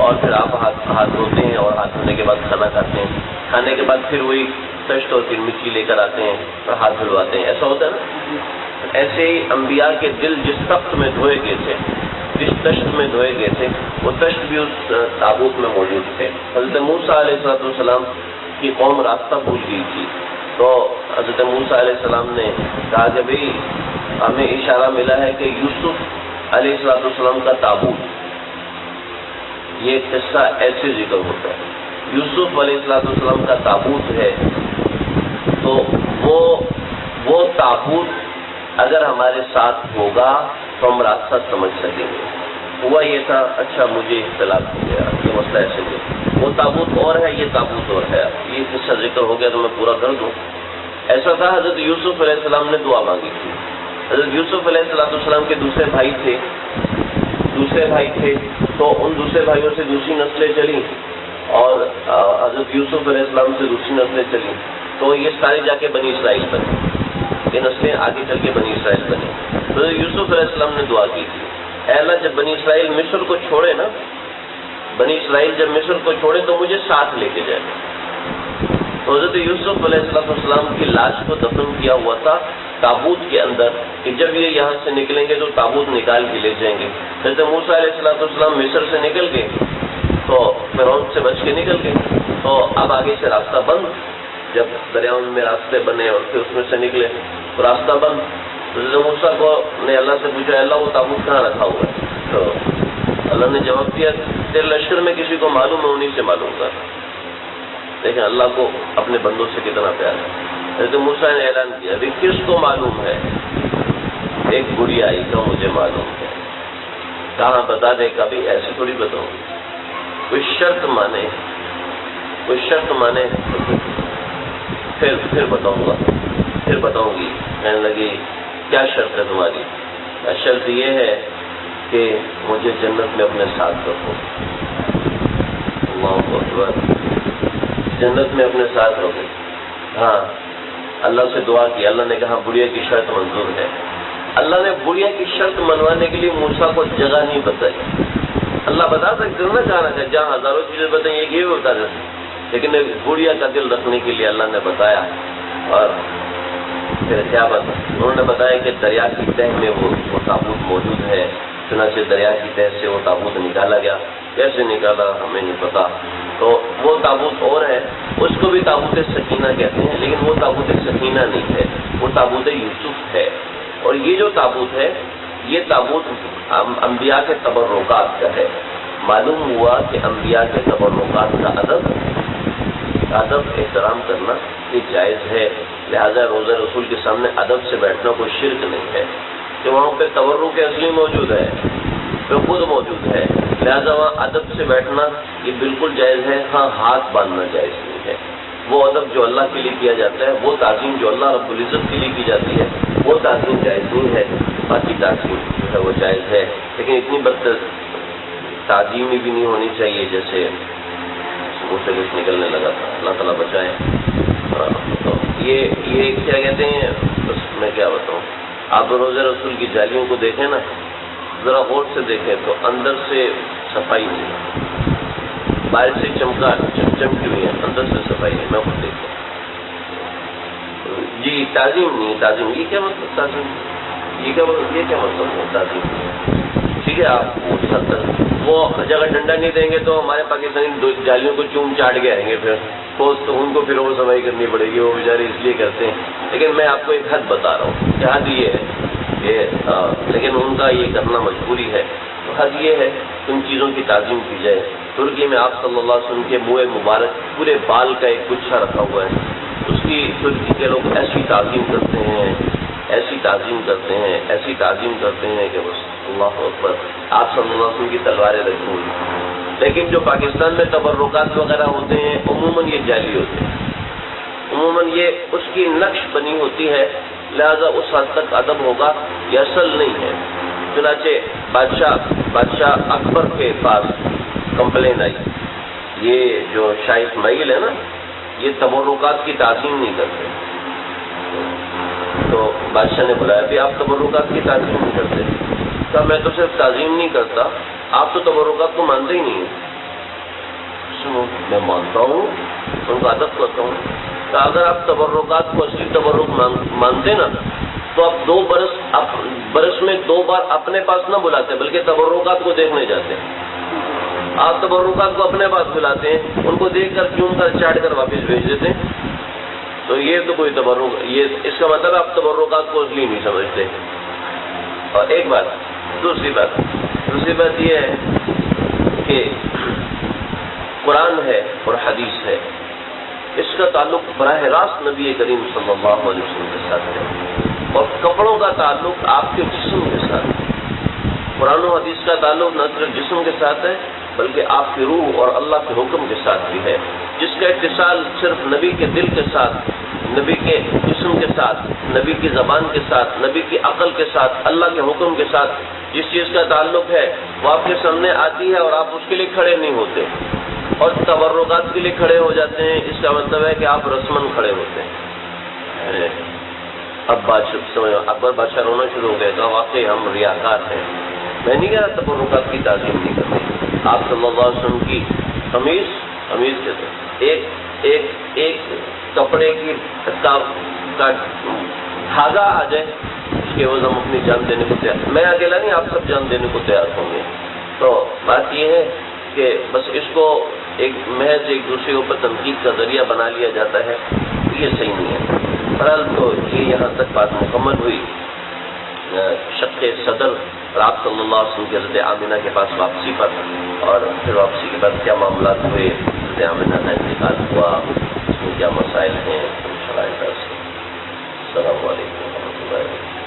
اور پھر آپ ہاتھ دھوتے ہیں، اور ہاتھ دھونے کے بعد کھانا کھاتے ہیں، کھانے کے بعد پھر وہی تشت اور کرمچی لے کر آتے ہیں اور ہاتھ دھلواتے ہیں، ایسا ہوتا ہے نا؟ ایسے ہی انبیاء کے دل جس تخت میں دھوئے گئے تھے، جس تشت میں دھوئے گئے تھے، وہ تشت بھی اس تابوت میں موجود تھے۔ حضرت موسیٰ علیہ السلام کی قوم راستہ بھول گئی تھی، تو حضرت موسیٰ علیہ السلام نے کہا کہ بھئی ہمیں اشارہ ملا ہے کہ یوسف علیہ السلام کا تابوت، یہ قصہ ایسے ذکر ہوتا ہے، یوسف علیہ السلام کا تابوت ہے، تو وہ تابوت اگر ہمارے ساتھ ہوگا تو ہم راستہ سمجھ سکیں گے۔ ہوا یہ تھا، اچھا مجھے اختلاف ہو گیا، یہ مسئلہ ایسے نہیں، وہ تابوت اور ہے، یہ تابوت اور ہے، یہ قصہ ذکر ہو گیا تو میں پورا کر دوں۔ ایسا تھا، حضرت یوسف علیہ السلام نے دعا مانگی تھی، حضرت یوسف علیہ السلام کے دوسرے بھائی تھے، تو ان دوسرے بھائیوں سے دوسری نسلیں چلیں، اور حضرت یوسف علیہ السلام سے دوسری نسلیں چلیں، تو یہ سارے جا کے بنی اسرائیل بنے، یہ نسلیں آگے چل کے بنی اسرائیل بنے۔ تو یوسف علیہ السلام نے دعا کی تھی، اے اللہ جب بنی اسرائیل مصر کو چھوڑے نا، بنی اسرائیل جب مصر کو چھوڑے تو مجھے ساتھ لے کے جائے۔ تو حضرت یوسف علیہ السلام کی لاش کو دفن کیا ہوا تھا تابوت کے اندر، کہ جب یہ یہاں سے نکلیں گے تو تابوت نکال کے لے جائیں گے۔ حضرت موسیٰ علیہ السلام مصر سے نکل گئے تو فرعون سے بچ کے نکل گئے، تو اب آگے سے راستہ بند، جب دریاؤں میں راستے بنے اور پھر اس میں سے نکلے تو راستہ بند۔ حضرت موسیٰ کو نے اللہ سے پوچھا، اللہ وہ تابوت کہاں رکھا ہوا ہے؟ تو اللہ نے جواب دیا، تیرے لشکر میں کسی کو معلوم ہے، انہیں سے معلوم کر۔ لیکن اللہ کو اپنے بندوں سے کتنا پیار ہے۔ حضرت موسیٰ نے اعلان کیا، ابھی کس کو معلوم ہے؟ ایک بڑھی آئی کا مجھے معلوم ہے۔ کہاں بتا دے، کبھی ایسے تھوڑی بتاؤں، کوئی شرط مانے پھر بتاؤں گا، پھر بتاؤں گی۔ کہنے لگی کیا شرط ہے تمہاری؟ شرط یہ ہے کہ مجھے جنت میں اپنے ساتھ رکھو۔ اللہ اکبر، جنت میں اپنے ساتھ رکھو۔ ہاں، اللہ سے دعا کی، اللہ نے کہا بڑھیا کی شرط منظور ہے۔ اللہ نے بڑھیا کی شرط منوانے کے لیے موسیٰ کو جگہ نہیں بتائی۔ اللہ بتا سکتے ہو نا کہاں رکھا، جہاں ہزاروں چیزیں بتائیں یہ بھی بتا دیتے، لیکن ایک بڑھیا کا دل رکھنے کے لیے اللہ نے بتایا۔ اور پھر کیا انہوں نے بتایا کہ دریا کی تہ میں وہ تابوت موجود ہے، چنانچہ دریا کی تہ سے وہ تابوت نکالا گیا، کیسے نکالا ہمیں نہیں پتا، تو وہ تابوت اور ہے، اس کو بھی تابوت سکینہ کہتے ہیں، لیکن وہ تابوت سکینہ نہیں ہے، وہ تابوت یوسف ہے۔ اور یہ جو تابوت ہے یہ تابوت انبیاء کے تبرکات کا ہے۔ معلوم ہوا کہ انبیاء کے تبرکات کا ادب احترام کرنا یہ جائز ہے، لہذا روضہ رسول کے سامنے ادب سے بیٹھنا کوئی شرک نہیں ہے، کہ وہاں پہ تبرک اصلی موجود ہے، وہ خود موجود ہے، لہذا وہاں ادب سے بیٹھنا یہ بالکل جائز ہے۔ ہاں، ہاتھ باندھنا جائز نہیں ہے۔ وہ ادب جو اللہ کے لیے کیا جاتا ہے، وہ تعظیم جو اللہ رب العزت کے لیے کی جاتی ہے، وہ تعظیم جائز نہیں ہے، باقی تعظیم جو ہے وہ جائز ہے، لیکن اتنی بد تعظیمی بھی نہیں ہونی چاہیے جیسے منہ سے کچھ نکلنے لگا تھا، اللہ تعالیٰ بچائے۔ تو یہ کیا کہتے ہیں، بس میں کیا بتاؤں، آپ روضہ رسول کی جالیوں کو دیکھیں نا، ذرا غور سے دیکھیں تو اندر سے صفائی نہیں ہے، باہر سے چمکی ہوئی ہے، اندر سے صفائی ہے، میں خود دیکھتا ہوں۔ جی تعظیم نہیں، تعظیم یہ کیا مطلب، تعظیم یہ کیا مطلب ہے تعظیم؟ ٹھیک ہے، آپ اس حد تک وہ جگہ ڈنڈا نہیں دیں گے تو ہمارے پاکستانی جالیوں کو چوم چاٹ کے آئیں گے، پھر تو ان کو پھر وہ صفائی کرنی پڑے گی، وہ بیچارے اس لیے کرتے ہیں۔ لیکن میں آپ کو ایک حد بتا رہا ہوں کہ حد یہ ہے کہ لیکن ان کا یہ کرنا مجبوری ہے، تو حد یہ ہے کہ ان چیزوں کی تعظیم کی جائے۔ ترکی میں آپ صلی اللہ علیہ وسلم کے منہ مبارک پورے بال کا ایک گچھا رکھا ہوا ہے، اس کی ترکی کے لوگ ایسی تعظیم کرتے ہیں، ایسی تعظیم کرتے ہیں کہ بس اللہ اکبر، آپ صلی اللہ علیہ وسلم کی تلواریں رکھی ہوئی۔ لیکن جو پاکستان میں تبرکات وغیرہ ہوتے ہیں عموماً یہ جعلی ہوتے ہیں، عموماً یہ اس کی نقش بنی ہوتی ہے، لہذا اس حد تک ادب ہوگا، یہ اصل نہیں ہے۔ چنانچہ بادشاہ اکبر کے پاس کمپلین آئی، یہ جو شاہ اسماعیل ہے نا، یہ تبرکات کی تعظیم نہیں کرتے، تو بادشاہ نے بلایا کہ آپ تبرکات کی تعظیم نہیں کرتے، کہا میں تو صرف تعظیم نہیں کرتا، آپ تو تبرکات کو مانتے ہی نہیں ہیں۔ میں مانتا ہوں، ان کا ادب کرتا ہوں، کہ اگر آپ تبرکات کو اصلی تبرک مانتے نا تو آپ برس میں 2 بار اپنے پاس نہ بلاتے بلکہ تبرکات کو دیکھنے جاتے ہیں۔ آپ تبرکات کو اپنے پاس بلاتے ہیں، ان کو دیکھ کر چوم کر چاٹ کر واپس بھیج دیتے ہیں، تو یہ تو کوئی تبرک، یہ اس کا مطلب آپ تبرکات کو اصلی نہیں سمجھتے۔ اور ایک بات، دوسری بات یہ ہے کہ قرآن ہے اور حدیث ہے، اس کا تعلق براہ راست نبی کریم صلی اللہ علیہ وسلم کے ساتھ ہے، اور کپڑوں کا تعلق آپ کے جسم کے ساتھ ہے۔ قرآن و حدیث کا تعلق نہ صرف جسم کے ساتھ ہے بلکہ آپ کی روح اور اللہ کے حکم کے ساتھ بھی ہے، جس کا اتصال صرف نبی کے دل کے ساتھ، نبی کے جسم کے ساتھ، نبی کی زبان کے ساتھ، نبی کی عقل کے ساتھ، اللہ کے حکم کے ساتھ جس چیز کا تعلق ہے وہ آپ کے سامنے آتی ہے اور آپ اس کے لیے کھڑے نہیں ہوتے اور تبرکات کے لیے کھڑے ہو جاتے ہیں، اس کا مطلب ہے کہ آپ رسمن کھڑے ہوتے ہیں۔ اب اکبر بادشاہ رونا شروع ہو گئے، تو واقعی ہم ریاکار ہیں، میں نہیں کہہ رہا تبرکات کی تعظیم نہیں کرتے۔ آپ صلی اللہ علیہ وسلم کی قمیض کے ایک کپڑے کی کا دھاگا آ جائے، اس کے عوض ہم اپنی جان دینے کو تیار، میں اکیلا نہیں، آپ سب جان دینے کو تیار ہوں گے۔ تو بات یہ ہے کہ بس اس کو محض ایک دوسرے کے اوپر تنقید کا ذریعہ بنا لیا جاتا ہے، یہ صحیح نہیں ہے۔ بہرحال تو یہ یہاں تک بات مکمل ہوئی شق صدر اور آپ صلی اللہ علیہ وسلم کی حضرت آمنہ کے پاس واپسی پر، اور پھر واپسی کے بعد کیا معاملات ہوئے، حضرت آمنہ کا انتقال ہوا، اس میں کیا مسائل ہیں، شرائط سے۔ السلام علیکم و رحمۃ اللہ وبرکاتہ۔